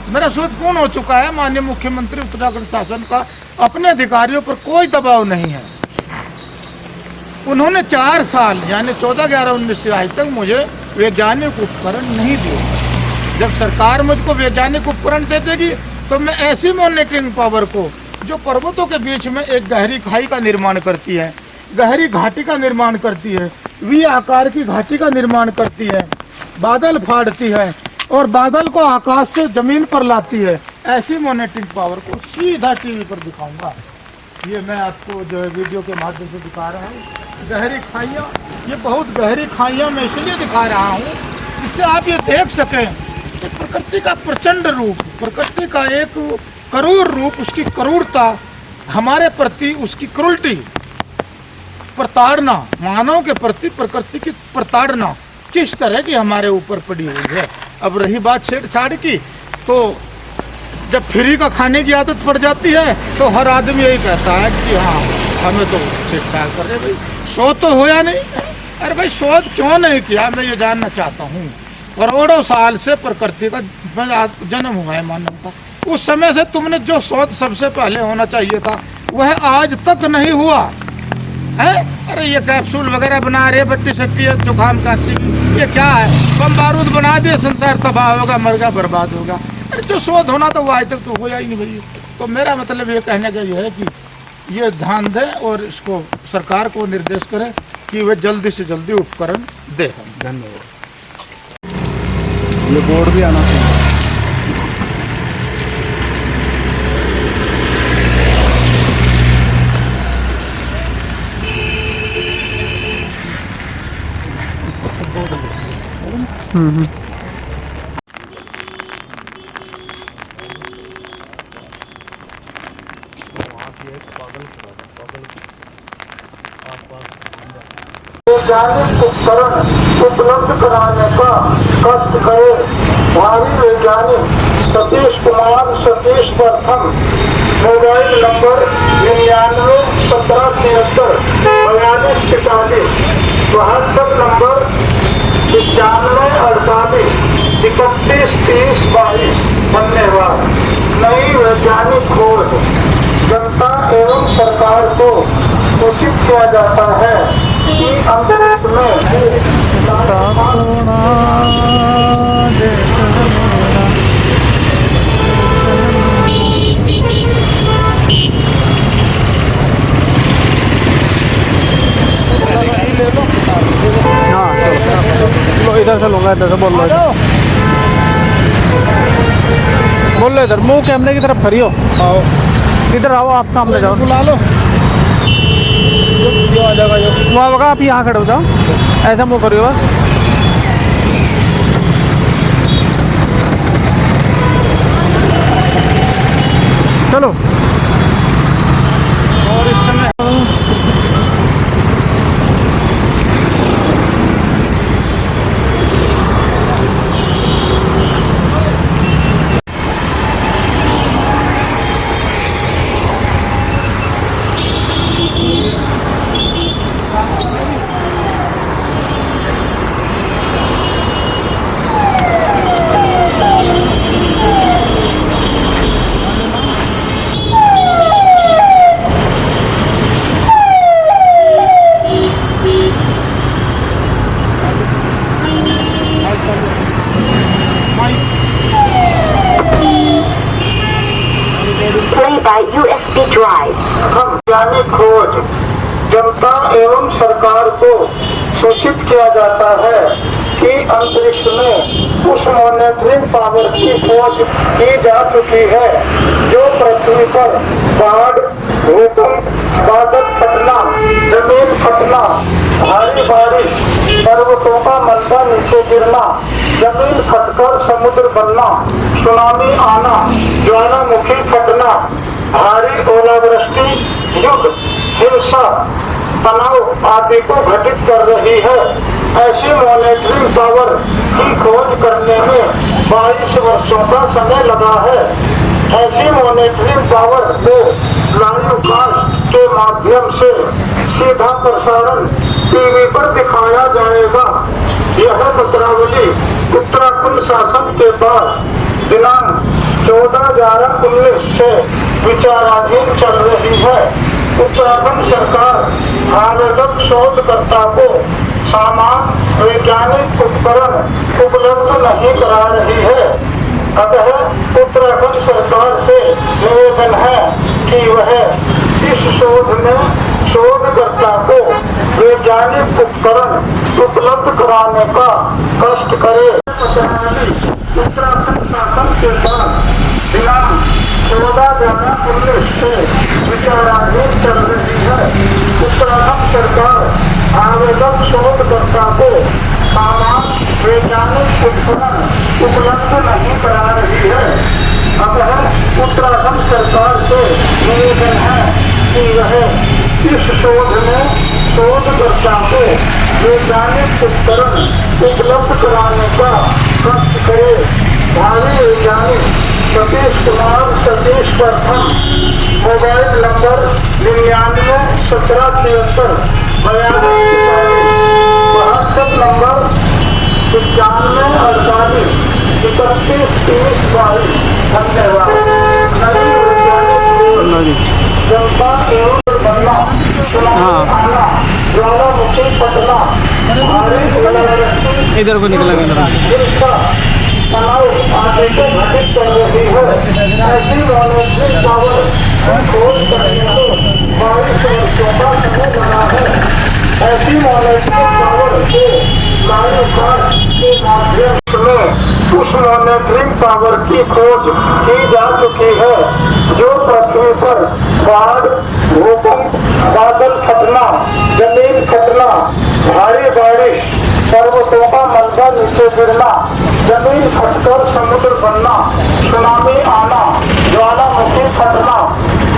मेरा शोध पूर्ण हो चुका है। माननीय मुख्यमंत्री उत्तराखंड शासन का अपने अधिकारियों पर कोई दबाव नहीं है। उन्होंने 4 साल यानी 14, 11, 19 से आज तक मुझे वैज्ञानिक उपकरण नहीं दिए। जब सरकार मुझको वैज्ञानिक उपकरण दे देगी तो मैं ऐसी मॉनिटरिंग पावर को, जो पर्वतों के बीच में एक गहरी खाई का निर्माण करती है, गहरी घाटी का निर्माण करती है, वी आकार की घाटी का निर्माण करती है, बादल फाड़ती है और बादल को आकाश से जमीन पर लाती है, ऐसी मॉनिटरिंग पावर को सीधा टीवी पर दिखाऊंगा। ये मैं आपको जो है वीडियो के माध्यम से दिखा रहा हूँ। गहरी खाइयाँ, ये बहुत गहरी खाइयाँ मैं इसलिए दिखा रहा हूँ जिससे आप ये देख सकें कि प्रकृति का प्रचंड रूप, प्रकृति का एक क्रूर रूप, उसकी क्रूरता, हमारे प्रति उसकी क्रूरटी, प्रताड़ना, मानव के प्रति प्रकृति की प्रताड़ना किस तरह की हमारे ऊपर पड़ी हुई है। अब रही बात छेड़छाड़ की, तो जब फ्री का खाने की आदत पड़ जाती है तो हर आदमी यही कहता है कि हाँ हमें तो छेड़छाड़ कर रहे। भाई शोध तो होया नहीं। अरे भाई शोध क्यों नहीं किया, मैं ये जानना चाहता हूँ। करोड़ों साल से प्रकृति का जन्म हुआ है मानव का, उस समय से तुमने जो शोध सबसे पहले होना चाहिए था वह आज तक नहीं हुआ है। अरे ये कैप्सूल वगैरह बना रहे, बट्टी सट्टी, जुकाम काशी, ये क्या है? बम बारूद बना दिए, संसार तबाह होगा, मर गया, बर्बाद होगा। अरे जो शोध होना तो वो आज तक तो हुआ ही नहीं भाई। तो मेरा मतलब ये कहने का ये है कि ये ध्यान दें और इसको सरकार को निर्देश करें कि वे जल्दी से जल्दी उपकरण दें। धन्यवाद। ये बोर्ड भी आना चाहिए। वैज्ञानिक उपकरण उपलब्ध कराने का कष्ट करे भारी वैज्ञानिक सतीश कुमार सतीश प्रथम मोबाइल नंबर 9917734245 WhatsApp नंबर 9548313022। धन्यवाद। नई वैज्ञानिक खोज जनता एवं सरकार को सूचित किया जाता है कि अंतरिक्ष में इधर से लूंगा, इधर से बोल लो, बोल लो इधर, मुंह कैमरे की तरफ करियो। आओ इधर आओ, आप सामने जाओ, बुला लो, आ जाएगा वहाँ होगा। आप यहाँ खड़े हो जाओ, ऐसा मुंह करियो बस। चलो। और इस समय USB drive। वैज्ञानिक खोज जनता एवं सरकार को सूचित किया जाता है कि अंतरिक्ष में उस मॉनिटरिंग पावर की खोज की जा चुकी है जो पृथ्वी पर बाढ़, भूकंप, बादल फटना, जमीन फटना, भारी बारिश, पर्वतों का मलबा नीचे गिरना, जमीन फटकर समुद्र बनना, सुनामी आना, ज्वालामुखी फटना, भारी ओलावृष्टि, युद्ध, हिंसा, तनाव आदि को घटित कर रही है। ऐसी मॉनिटरिंग पावर की खोज करने में 22 वर्षों का समय लगा है। ऐसी मॉनिटरिंग पावर को लाइवकास्ट के माध्यम से सीधा प्रसारण टीवी पर दिखाया जाएगा। यह पत्रावली उत्तराखंड शासन के पास दिनांक 14/11/19 से विचाराधीन चल रही है। उत्तराखंड सरकार आवेदक शोधकर्ता को सामान वैज्ञानिक उपकरण उपलब्ध नहीं करा रही है। अतः उत्तराखंड सरकार से निवेदन है कि वह इस शोध में शोधकर्ता को वैज्ञानिक उपकरण उपलब्ध कराने का कष्ट करे। उत्तराखंड शासन के पास दिनांक 14/11/19 से विचाराधीन चल रही है। उत्तराखंड सरकार आवेदक शोधकर्ता को सामान वैज्ञानिक उपकरण उपलब्ध नहीं करा रही है। अतः उत्तराखंड सरकार से निवेदन है कि वह इस शोध में शोधकर्ता को वैज्ञानिक उपकरण उपलब्ध कराने का कष्ट करे। भावी वैज्ञानिक सतीश कुमार सतीश प्रथम मोबाइल नंबर 9917734245 WhatsApp नंबर 9548313022। धन्यवाद। नई वैज्ञानिक जनता एवं बनना, ज्वालामुखी फटना, इधर को निकलेगा, तनाव आदि को घटित कर रही है। ऐसी मॉनिटरिंग पावर खोज करने को 22 वर्षों का समय लगा है। ऐसी मॉनिटरिंग पावर को लाइवकास्ट के माध्यम में उस मॉनिटरिंग टावर की खोज की जा चुकी है जो पृथ्वी पर बाढ़, भूकंप, बादल फटना, जमीन फटना, भारी बारिश, पर्वतों का मलबा नीचे गिरना, जमीन फटकर समुद्र बनना, सुनामी आना, ज्वालामुखी फटना,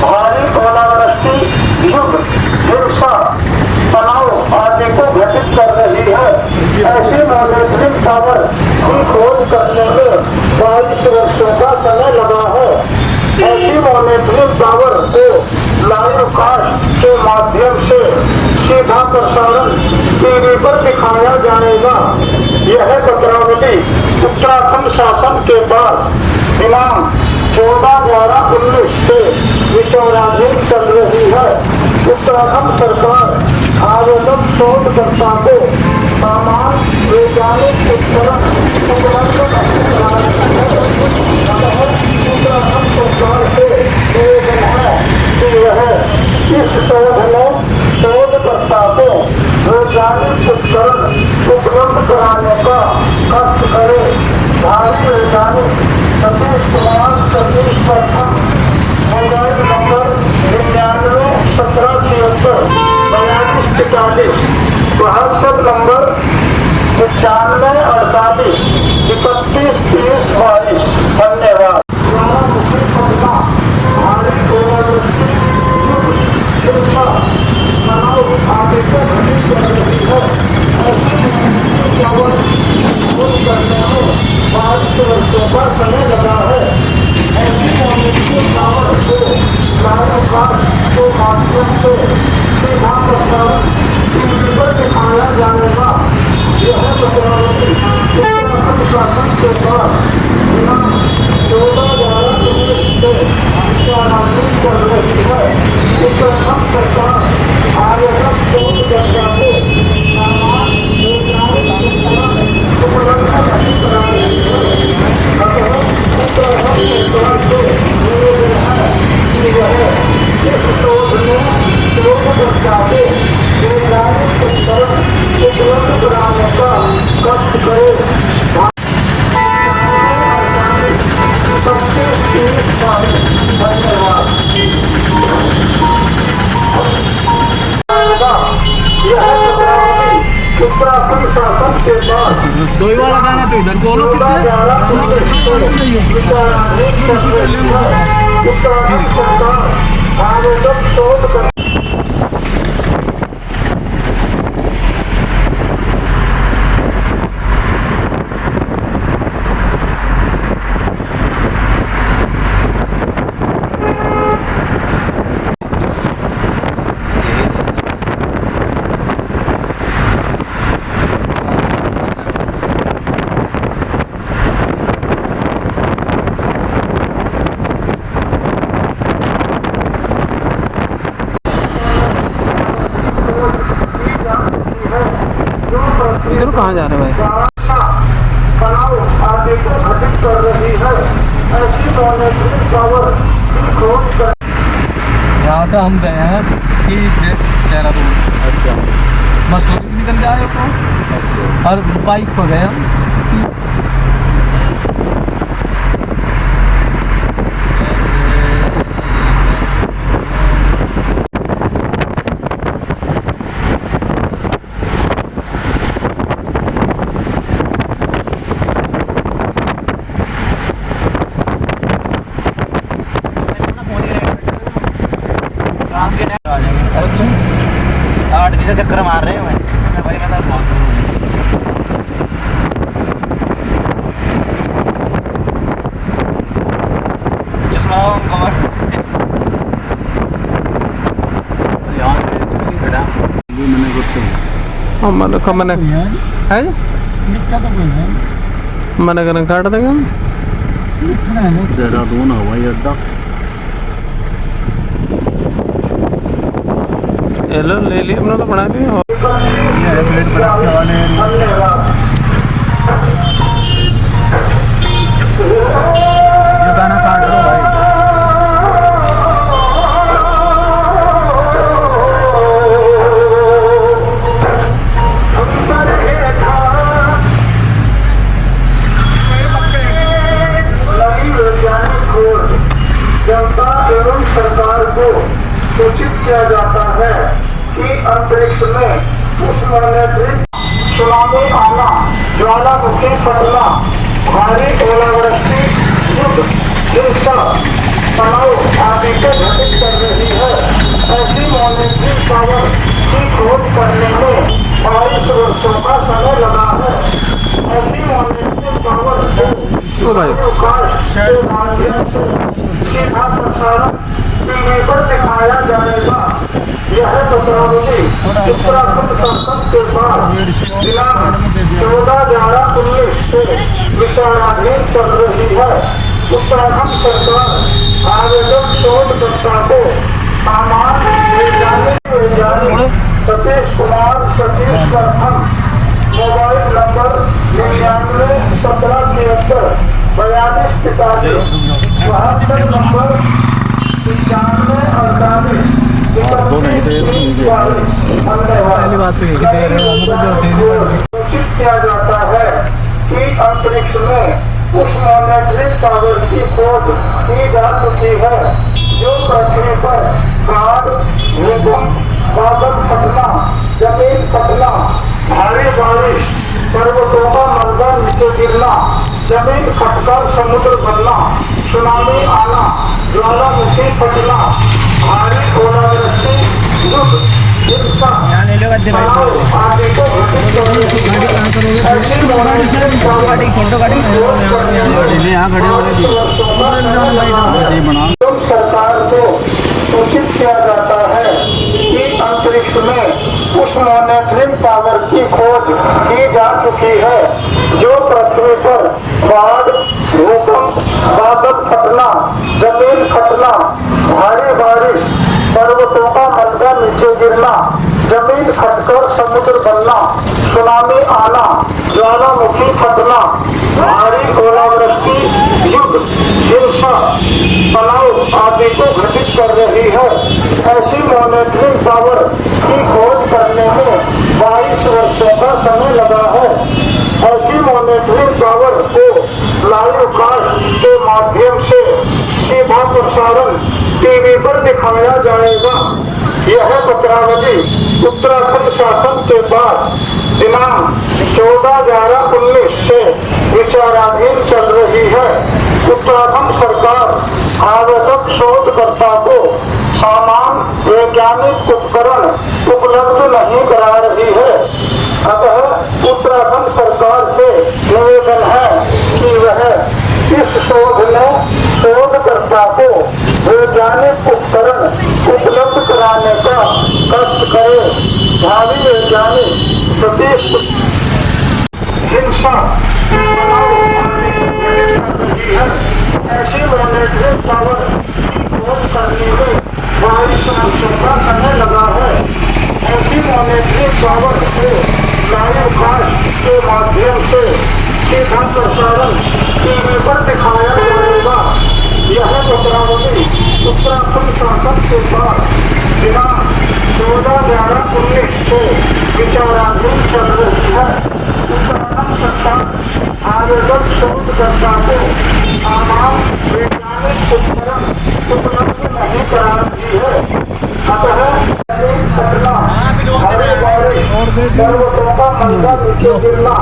भारी ओलावृष्टि, युद्ध, हिंसा, तनाव आदि को घटित कर रही है। ऐसे मॉनिटरिंग टावर की खोज करने में 22 वर्षों का समय लगा है। ऐसी मॉनिटरिंग टावर को लाइव कास्ट के माध्यम से सीधा प्रसारण टीवी पर दिखाया जाएगा। यह पत्रावली उत्तराखंड शासन के पास दिनांक 14/12/19 से विचाराधीन चल रही है। उत्तराखंड सरकार आवेदक शोधकर्ता को सामान वैज्ञानिक उपकरण उपलब्ध कराने उत्तराखंड सरकार से निवेदन है कि यह इस शोध में शोधकर्ता को वैज्ञानिक उपकरण उपलब्ध कराने का कष्ट करे। भारतीय वैज्ञानिक सतीश कुमार सतीश प्रथम मोबाइल नंबर 9917764240, व्हाट्सएप नंबर 9548313022। धन्यवाद। वर्षों का समय लगा है। ऐसी मॉनिटरिंग टावर को लाइव कास्ट के माध्यम से सीधा प्रसारण टीवी पर दिखाया जाएगा। यह पत्रावली उत्तराखंड शासन के पास दिनांक 14/12/19 से विचाराधीन चल रही है। उत्तराखंड सरकार आवेदक शोधकर्ता को सामान वैज्ञानिक उपकरण उपलब्ध नहीं करा रही है। उत्तराखंड सरकार से निवेदन है कि वह इस शोध में शोधकर्ता को वैज्ञानिक उपकरण उपलब्ध कराने का कष्ट करे। धन्यवाद। यह उत्तराखंड शासन के पास दो ही वाला गाना तो इधर बोलो उत्तराखंड सरकार आवेदक शोध कर इधर कहाँ जा रहे हैं भाई? तनाव आदि को घटित कर रही है। ऐसी मॉनिटरिंग टावर की खोज कर यहाँ से हम गए हैं सीधे देहरादून। अच्छा मसूरी भी निकल जाए तो और बाइक पर गए हम। चक्कर मार रहे हैं भाई। मैं बहुत चश्मा मैंने मैंने काट देंगे देहरादून हवाई अड्डा। लो ले लिया हमने तो बना लिया। ये गाना काट दो भाई। को सूचित किया जाता है कि अंतरिक्ष में उस मॉनिटरिंग सुनामी आना, ज्वालामुखी फटना, भारी ओलावृष्टि, युद्ध, हिंसा, तनाव आदि को घटित कर रही है। ऐसी मॉनिटरिंग पावर की खोज करने में 22 वर्षों का समय लगा है। ऐसी मॉनिटरिंग पावर को अवकाश के माध्यम से सीधा प्रसारण टीवी पर दिखाया जाएगा। यह पत्रावली उत्तराखंड शासन के बाद दिनांक 14/11/19 से विचाराधीन चल रही है। उत्तराखंड सरकार आवेदक शोधकर्ता को सामान्य वैज्ञानिक सतीश कुमार सतीश प्रथम मोबाइल नंबर 991773 72 नंबर 95 पहली बात तो यही दे रहे हैं सूचित किया जाता है कि अंतरिक्ष में उस मॉनिटरिंग पावर की खोज की जा चुकी है जो पृथ्वी पर बाढ़, भूकंप, बादल फटना, जमीन फटना, भारी बारिश, पर्वतों का मलबा नीचे गिरना, जमीन फटकर समुद्र बनना, सुनामी आना, ज्वालामुखी फटना, भारी ओलावृष्टि, युद्ध, हिंसा, तनाव आदि को घटित कर रही है। ऐसी मॉनिटरिंग पावर यहाँ खड़े हो तुम सरकार को सूचित किया जाता है कि अंतरिक्ष में उस मॉनिटरिंग पावर की खोज की जा चुकी है जो पृथ्वी पर बाढ़, भूकंप, बादल फटना, जमीन फटना, भारी बारिश, पर्वतों का मलबा नीचे गिरना, जमीन फटकर समुद्र बनना, सुनामी आना, ज्वालामुखी फटना, भारी ओलावृष्टि, युद्ध, हिंसा, तनाव आदि को घटित कर रही है। ऐसी मॉनिटरिंग पावर की खोज करने में 22 वर्षों का समय लगा है। ऐसी मॉनिटरिंग पावर को लाइव कास्ट के माध्यम से सीधा प्रसारण टीवी पर दिखाया जाएगा। यह पत्रावली उत्तराखंड शासन के बाद दिनांक 14/11/19 से विचाराधीन चल रही है। उत्तराखंड सरकार आवेदक शोधकर्ता को सामान्य वैज्ञानिक उपकरण उपलब्ध नहीं करा रही है। अतः उत्तराखंड सरकार से निवेदन है कि वह इस शोध में शोधकर्ता को वैज्ञानिक उपकरण उपलब्ध कराने का कष्ट करे। भावी वैज्ञानिक सतीश हिंसा, ऐसी मॉनिटरिंग पावर की खोज करने में 22 वर्षों का समय लगा है। ऐसी मॉनिटरिंग पावर को लाइव कास्ट के माध्यम से सीधा प्रसारण टीवी पर दिखाया जाएगा। यह पत्रावली उत्तराखंड शासन के बाद दिनांक 14/11/19 से विचाराधीन चल रही है। उत्तराखंड सरकार आवेदक शोधकर्ता को सामान्य वैज्ञानिक उपकरण उपलब्ध नहीं करा रही है। अतः घटना, भारी बारिश, पर्वतों का मलबा नीचे गिरना,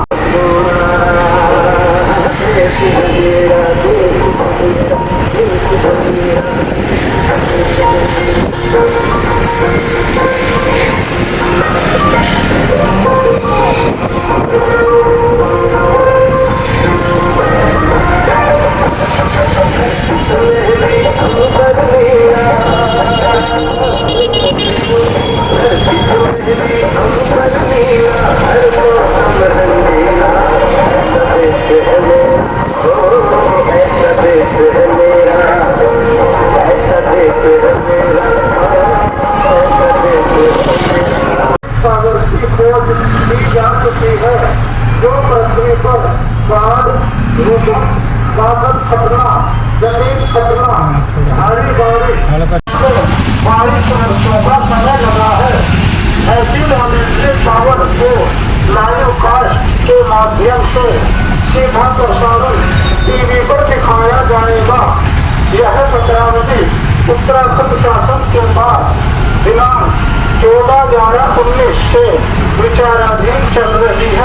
सागर की खोज की जा चुकी है जो पृथ्वी पर बाढ़, भूकंप, बादल फटना, जमीन फटना, भारी बारिश, 22 वर्षों का समय लगा है। ऐसी मॉनिटरिंग पावर को लाइव कास्ट के माध्यम से सीधा प्रसारण टीवी पर दिखाया जाएगा। यह पत्रावली उत्तराखंड शासन 2019 से विचाराधीन चल रही है।